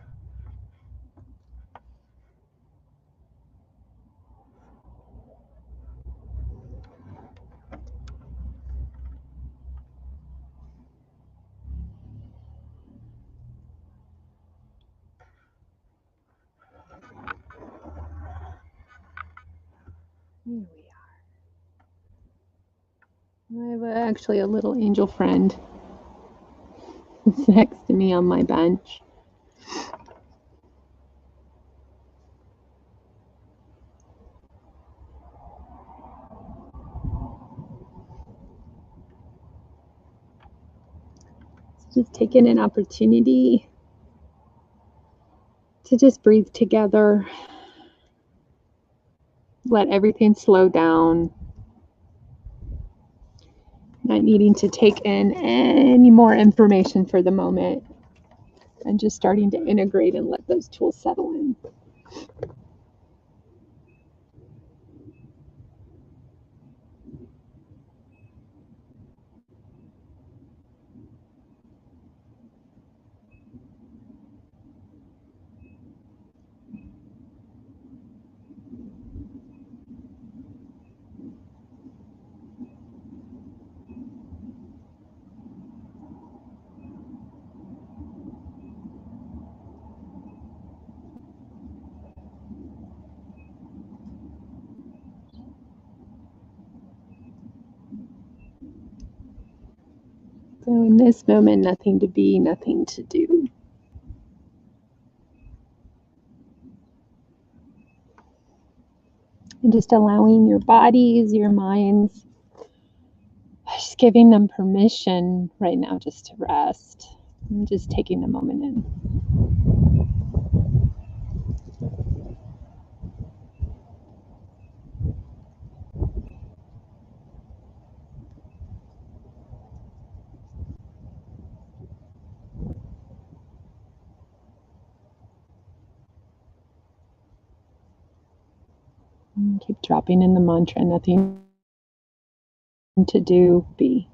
Here we are. I have actually a little angel friend who's next to me on my bench. Just taking an opportunity to just breathe together, let everything slow down, not needing to take in any more information for the moment, and just starting to integrate and let those tools settle in. So in this moment, nothing to be, nothing to do. And just allowing your bodies, your minds, just giving them permission right now just to rest. And just taking the moment in. And keep dropping in the mantra, nothing to do, be.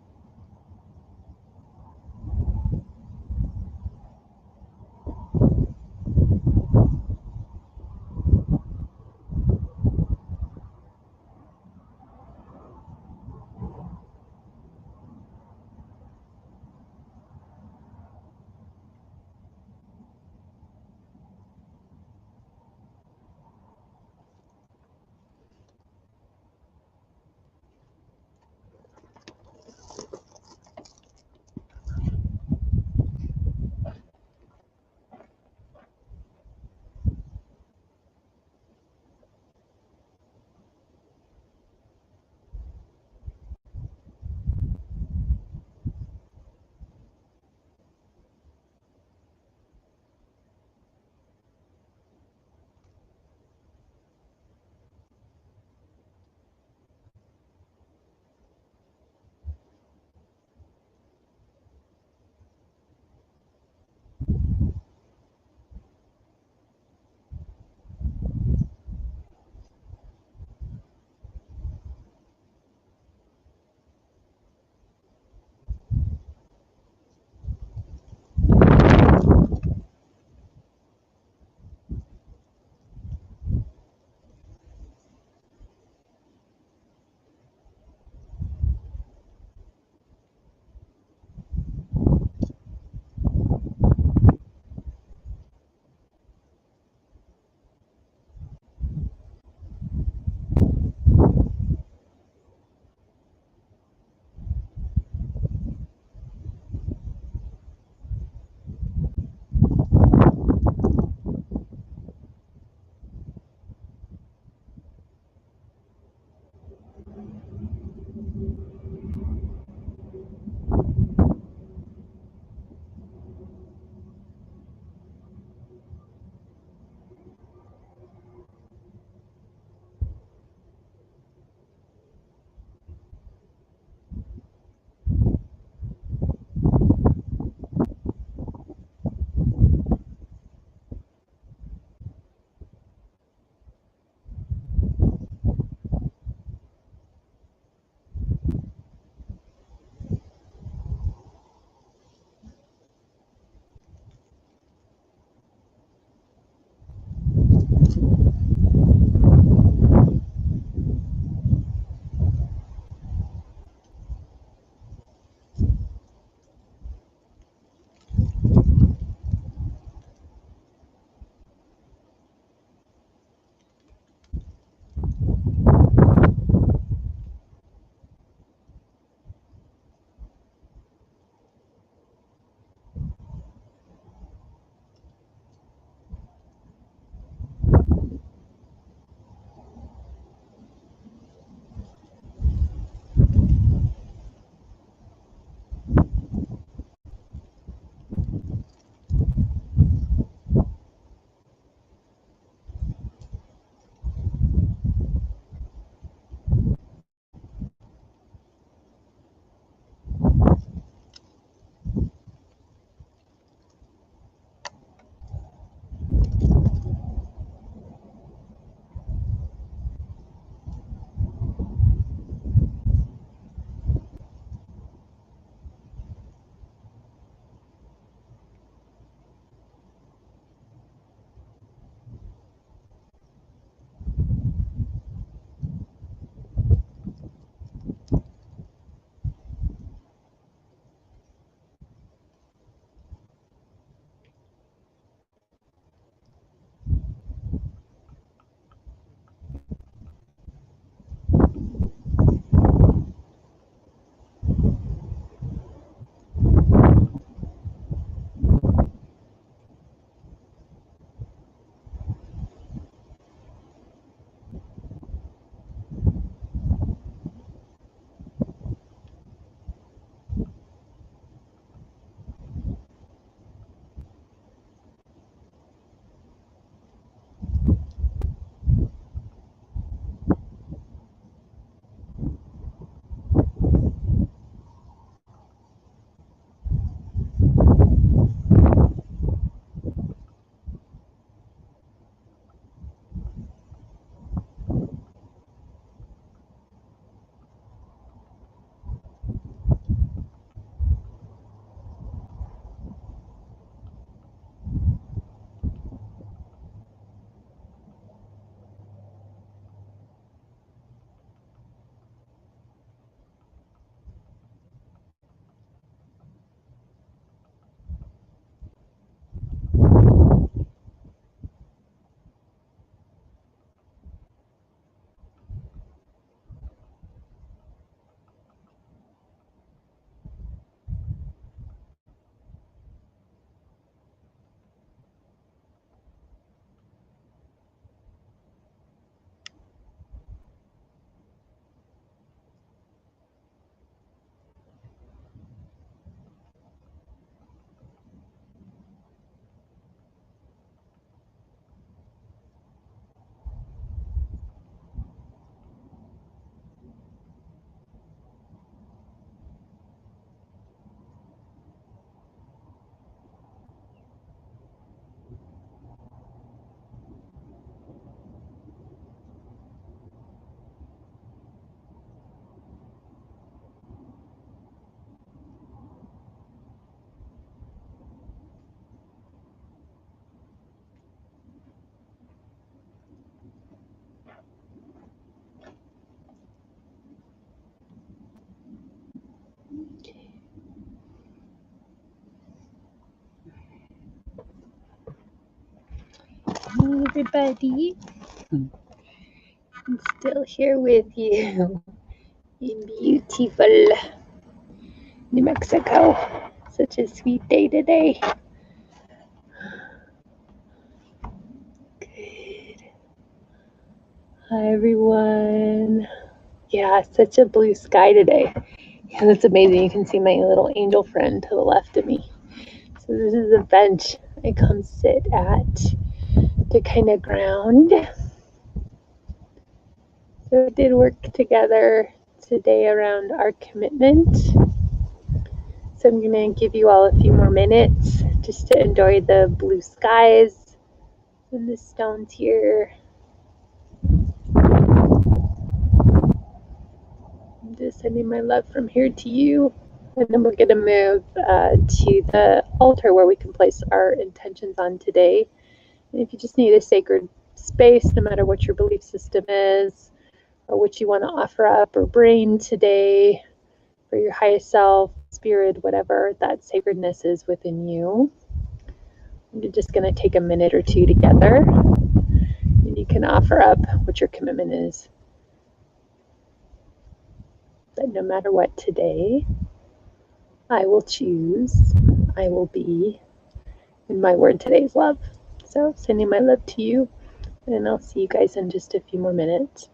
Hey everybody, I'm still here with you in beautiful New Mexico. Such a sweet day today. Good. Hi everyone. Yeah, such a blue sky today. Yeah, that's amazing. You can see my little angel friend to the left of me. So this is a bench I come sit at to kind of ground. So we did work together today around our commitment. So I'm going to give you all a few more minutes just to enjoy the blue skies and the stones here. I'm just sending my love from here to you. And then we're going to move to the altar where we can place our intentions on today. And if you just need a sacred space, no matter what your belief system is or what you want to offer up or bring today for your highest self, spirit, whatever that sacredness is within you. You're just going to take a minute or two together, and you can offer up what your commitment is. That no matter what today, I will choose, I will be, and my word today is love. So sending my love to you, and I'll see you guys in just a few more minutes.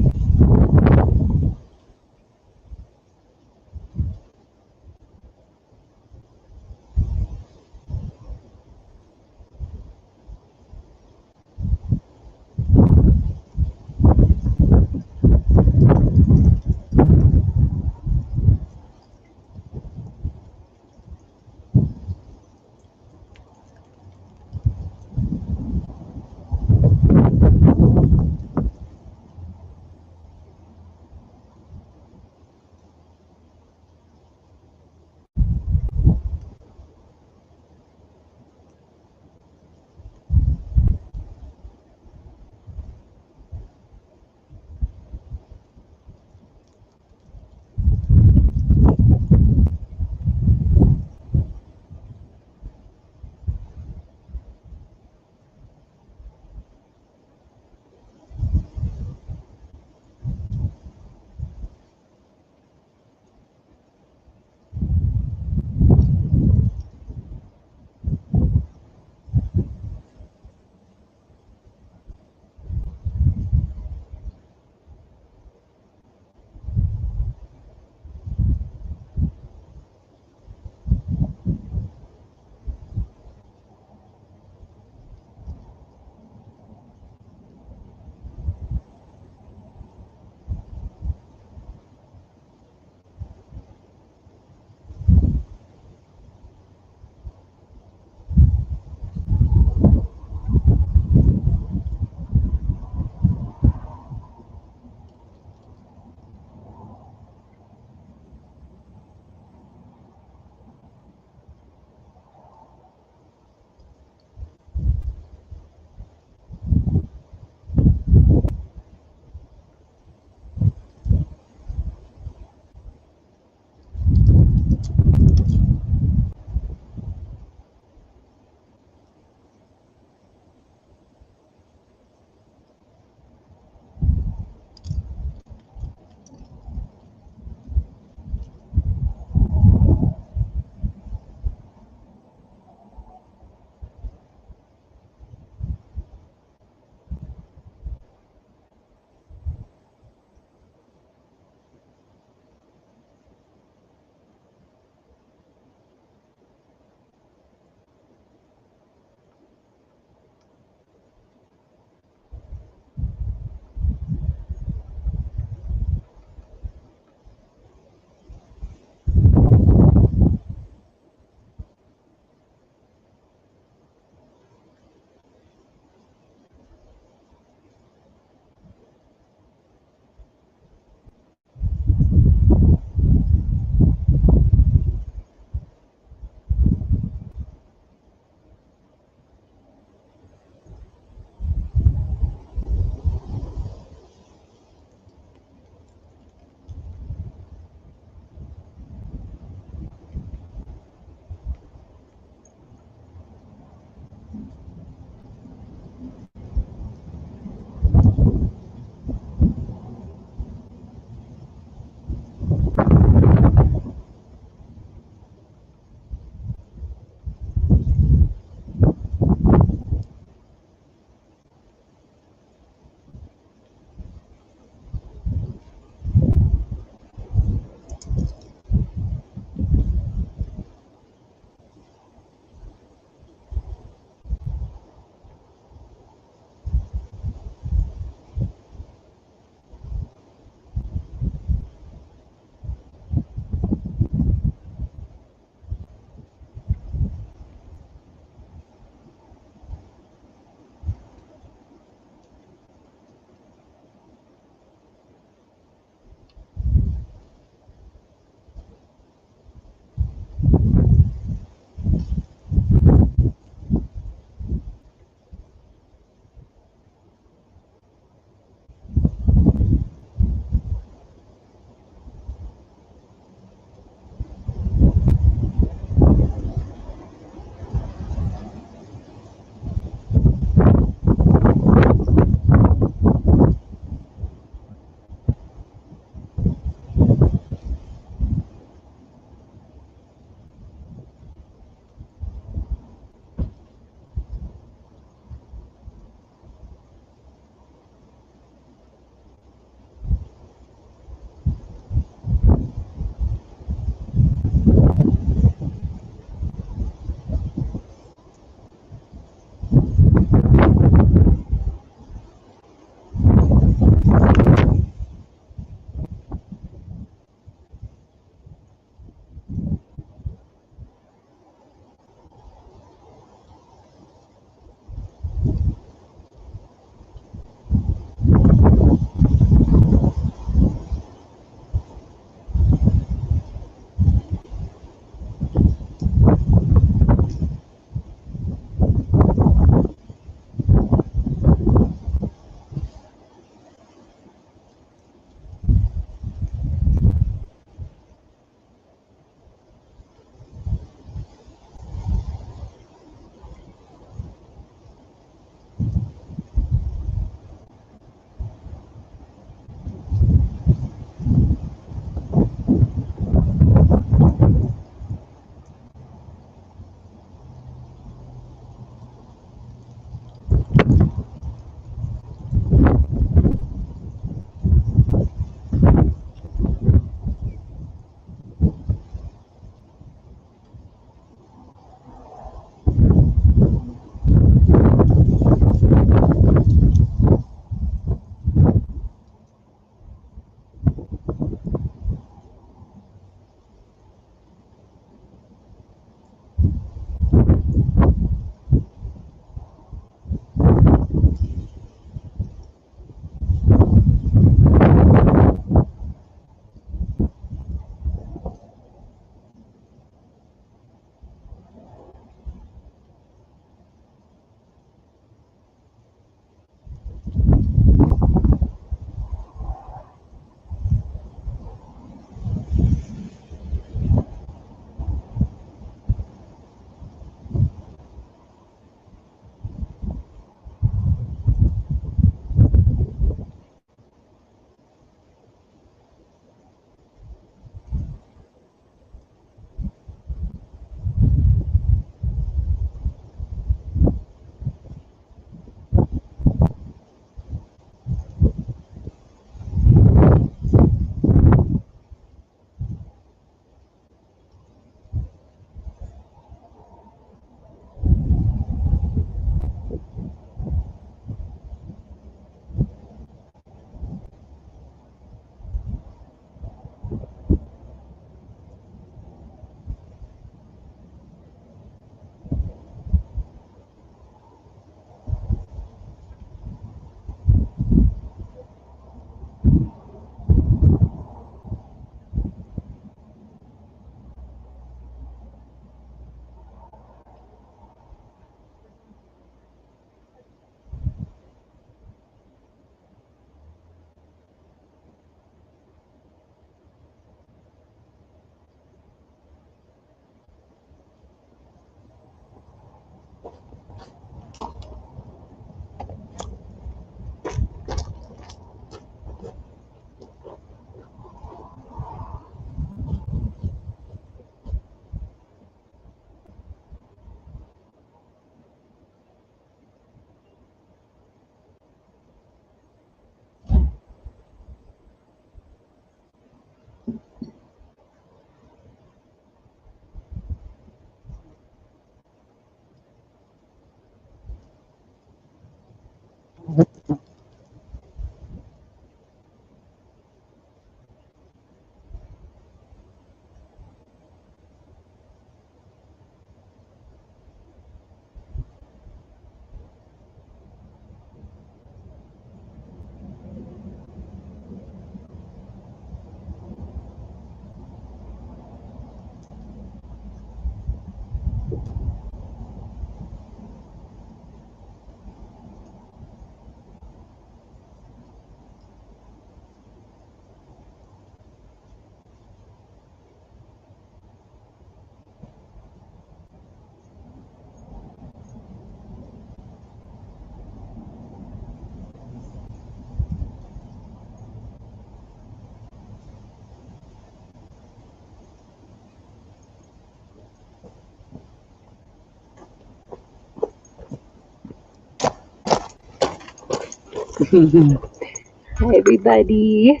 Hi everybody,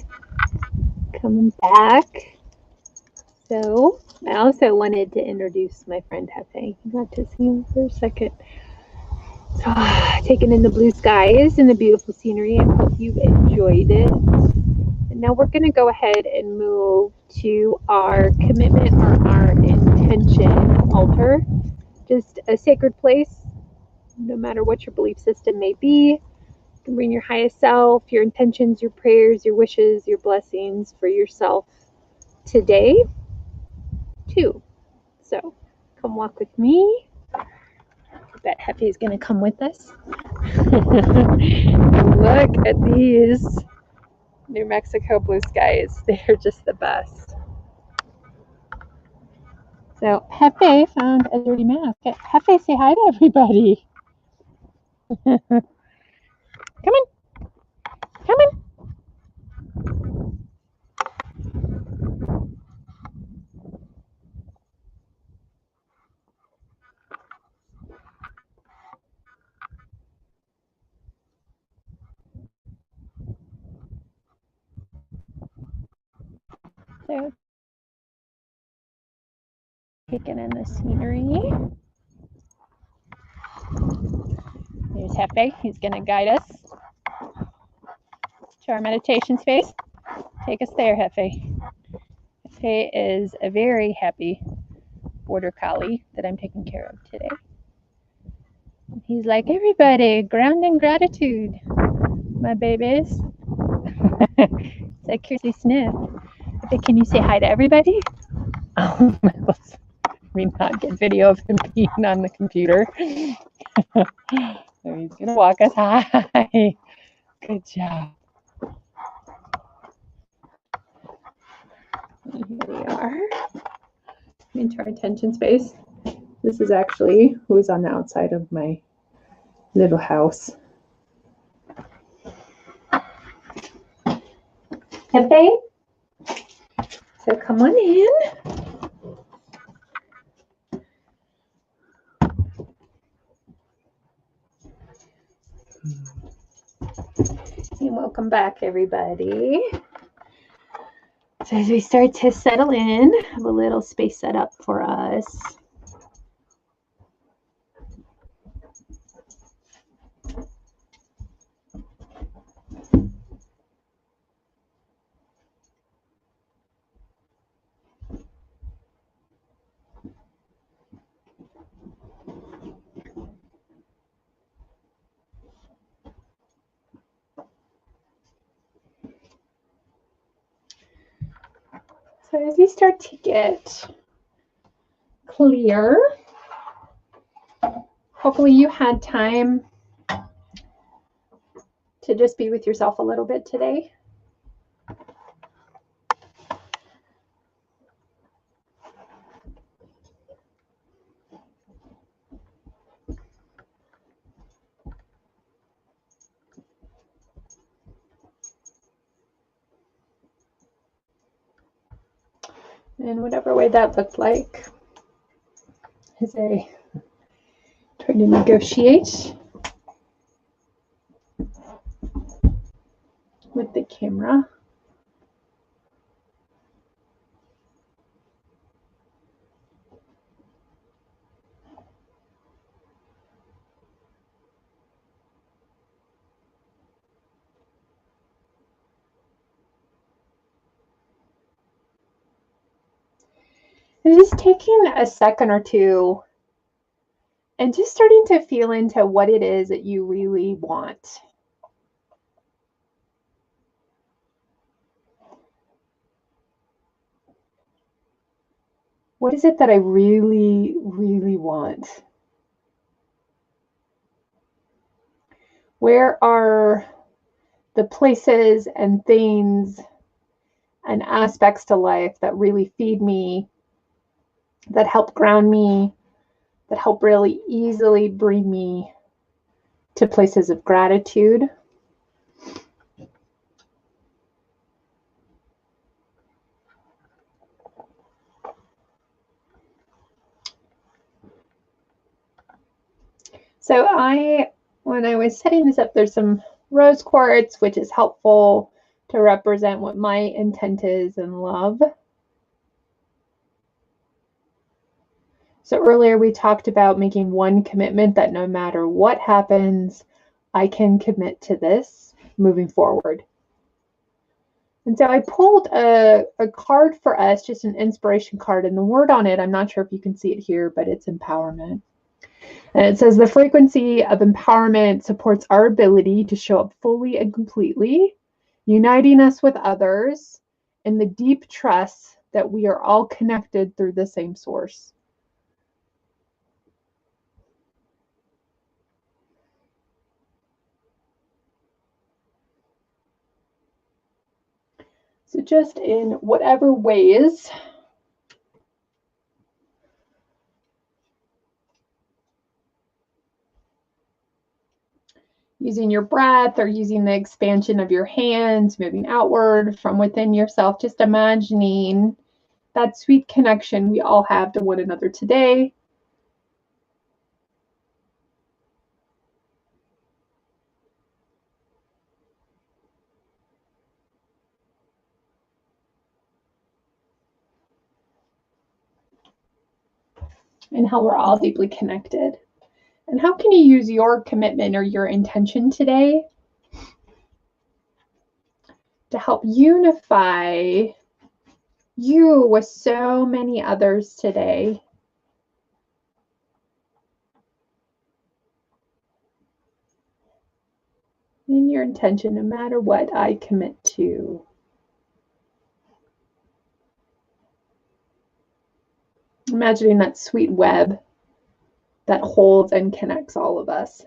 coming back. So I also wanted to introduce my friend Hefe. You got to see him for a second. So, taking in the blue skies and the beautiful scenery. I hope you enjoyed it. And now we're going to go ahead and move to our commitment or our intention altar. Just a sacred place, no matter what your belief system may be. You can bring your highest self, your intentions, your prayers, your wishes, your blessings for yourself today, too. So come walk with me. I bet Hefe is going to come with us. Look at these New Mexico blue skies. They're just the best. So Hefe found a dirty mask. Hefe, say hi to everybody. Come on. Come on. So taking in the scenery. There's Hefe. He's going to guide us to our meditation space. Take us there, Hefe. Hefe is a very happy border collie that I'm taking care of today. He's like, everybody, ground in gratitude, my babies. It's like, curiously sniff. Hefe, can you say hi to everybody? Oh, let me not get video of him peeing on the computer. So he's going to walk us. Hi. Good job. And here we are into our attention space. This is actually who's on the outside of my little house. Hefe, so come on in. And welcome back, everybody. So as we start to settle in, I have a little space set up for us. So as you start to get clear, hopefully you had time to just be with yourself a little bit today. In whatever way that looked like, as I try to negotiate with the camera. And just taking a second or two and just starting to feel into what it is that you really want. What is it that I really, really want? Where are the places and things and aspects to life that really feed me, that help ground me, that help really easily bring me to places of gratitude? So when I was setting this up, there's some rose quartz, which is helpful to represent what my intent is in love. So earlier we talked about making one commitment that no matter what happens, I can commit to this moving forward. And so I pulled a card for us, just an inspiration card, and the word on it, I'm not sure if you can see it here, but it's empowerment. And it says the frequency of empowerment supports our ability to show up fully and completely, uniting us with others in the deep trust that we are all connected through the same source. So just in whatever ways using your breath or using the expansion of your hands, moving outward from within yourself, just imagining that sweet connection we all have to one another today. And how we're all deeply connected. And how can you use your commitment or your intention today to help unify you with so many others today? In your intention, no matter what I commit to. Imagining that sweet web that holds and connects all of us.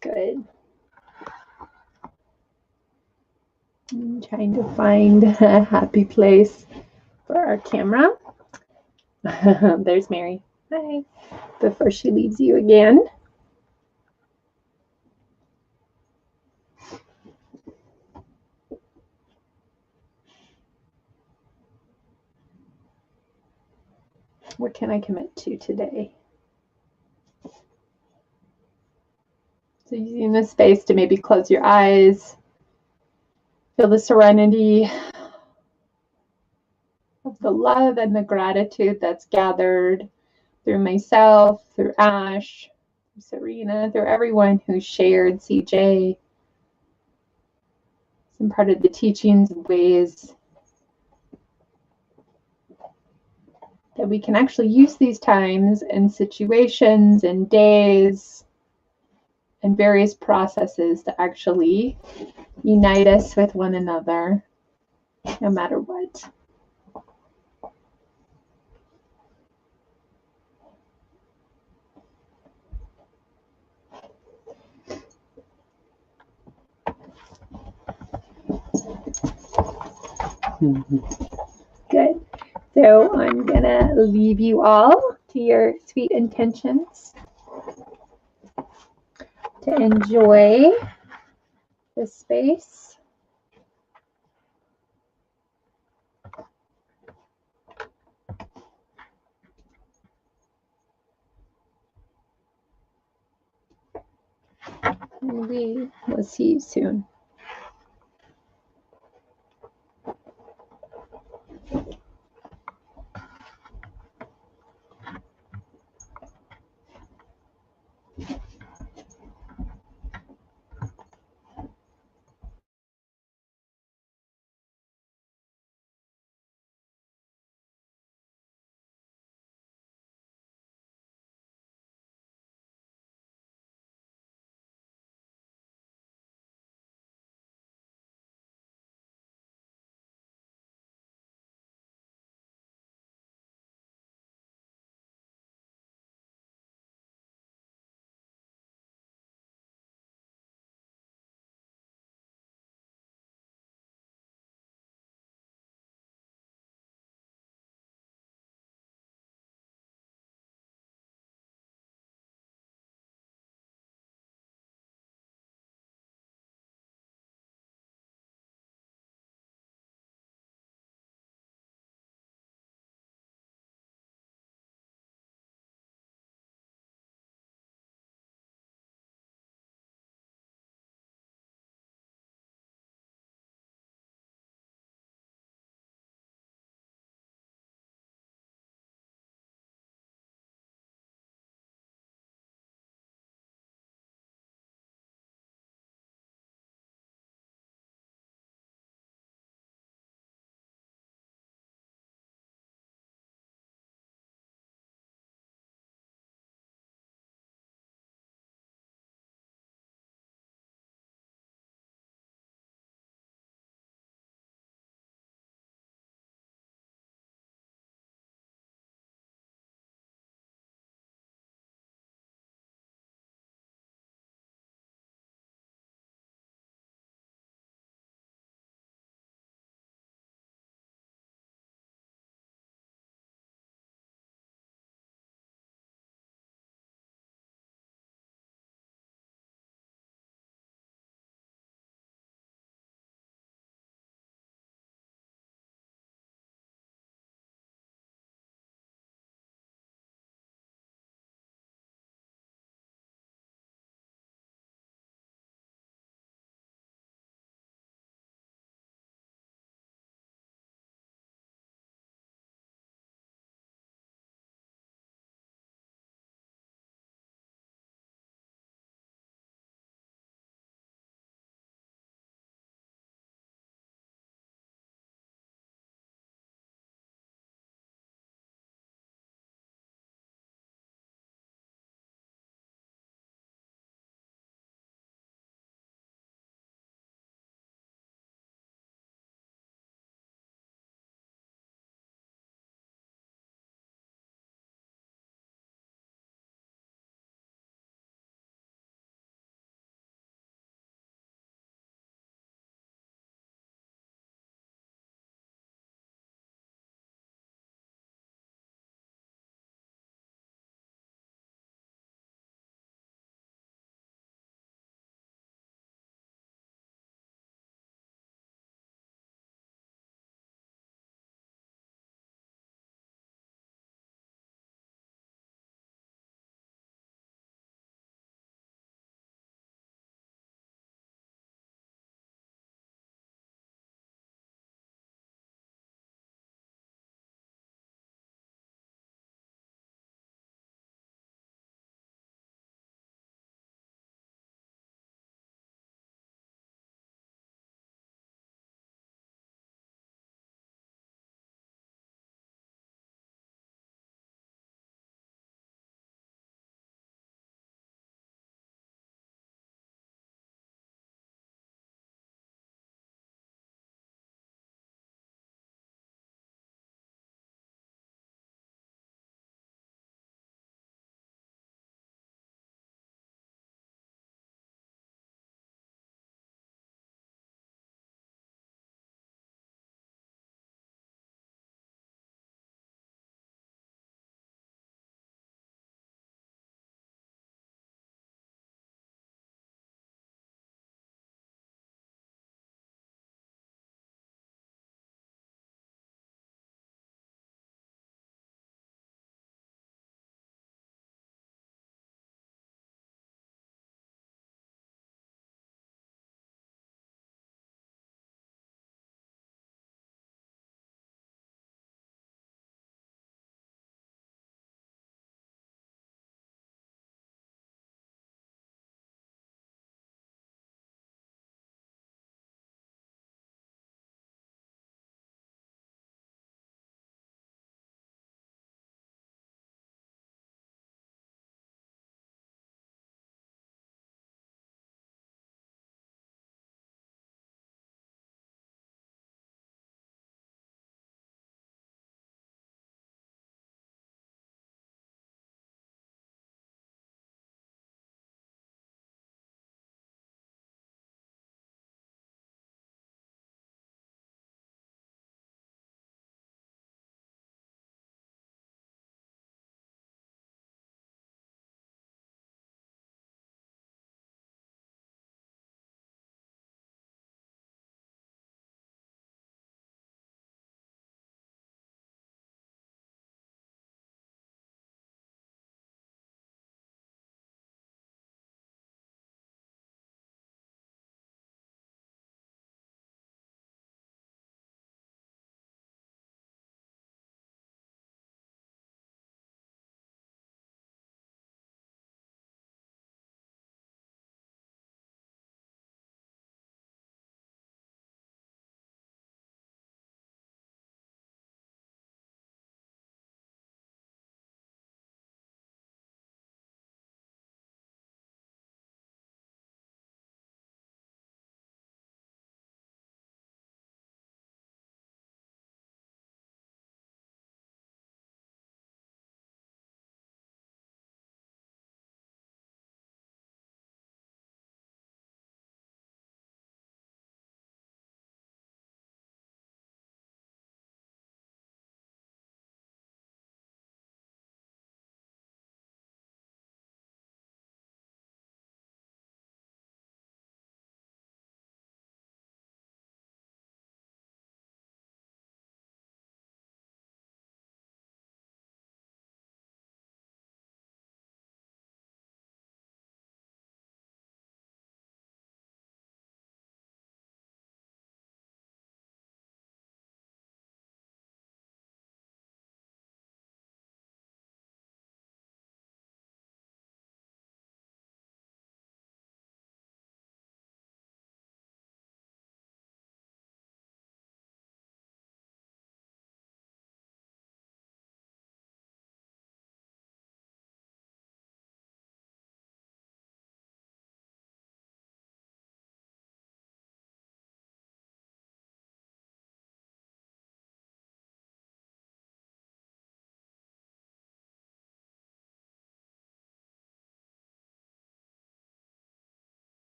Good. I'm trying to find a happy place for our camera. There's Mary. Hi. Before she leaves you again. What can I commit to today? So using this space to maybe close your eyes, feel the serenity of the love and the gratitude that's gathered through myself, through Ash, through Serena, through everyone who shared CJ, some part of the teachings and ways that we can actually use these times and situations and days and various processes to actually unite us with one another, no matter what. Good. So I'm gonna leave you all to your sweet intentions to enjoy this space. We will see you soon.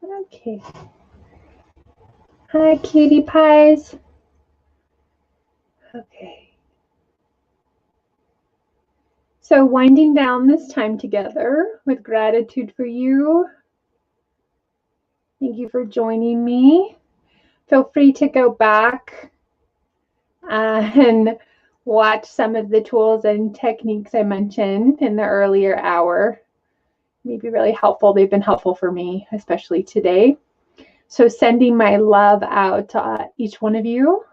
Okay. Hi, cutie pies. Okay. So winding down this time together with gratitude for you. Thank you for joining me. Feel free to go back and watch some of the tools and techniques I mentioned in the earlier hour. Maybe really helpful. They've been helpful for me, especially today. So sending my love out to each one of you.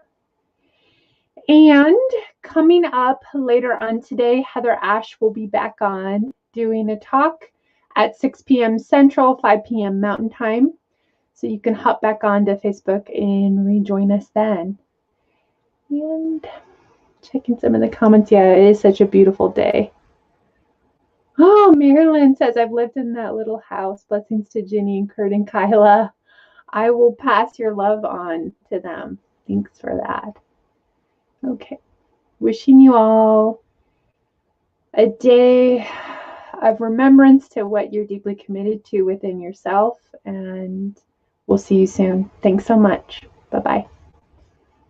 And coming up later on today, Heather Ash will be back on doing a talk at 6 p.m. Central, 5 p.m. Mountain Time. So you can hop back onto Facebook and rejoin us then. And checking some of the comments. Yeah, it is such a beautiful day. Oh, Marilyn says, I've lived in that little house. Blessings to Ginny and Kurt and Kyla. I will pass your love on to them. Thanks for that. Okay. Wishing you all a day of remembrance to what you're deeply committed to within yourself. And we'll see you soon. Thanks so much. Bye-bye.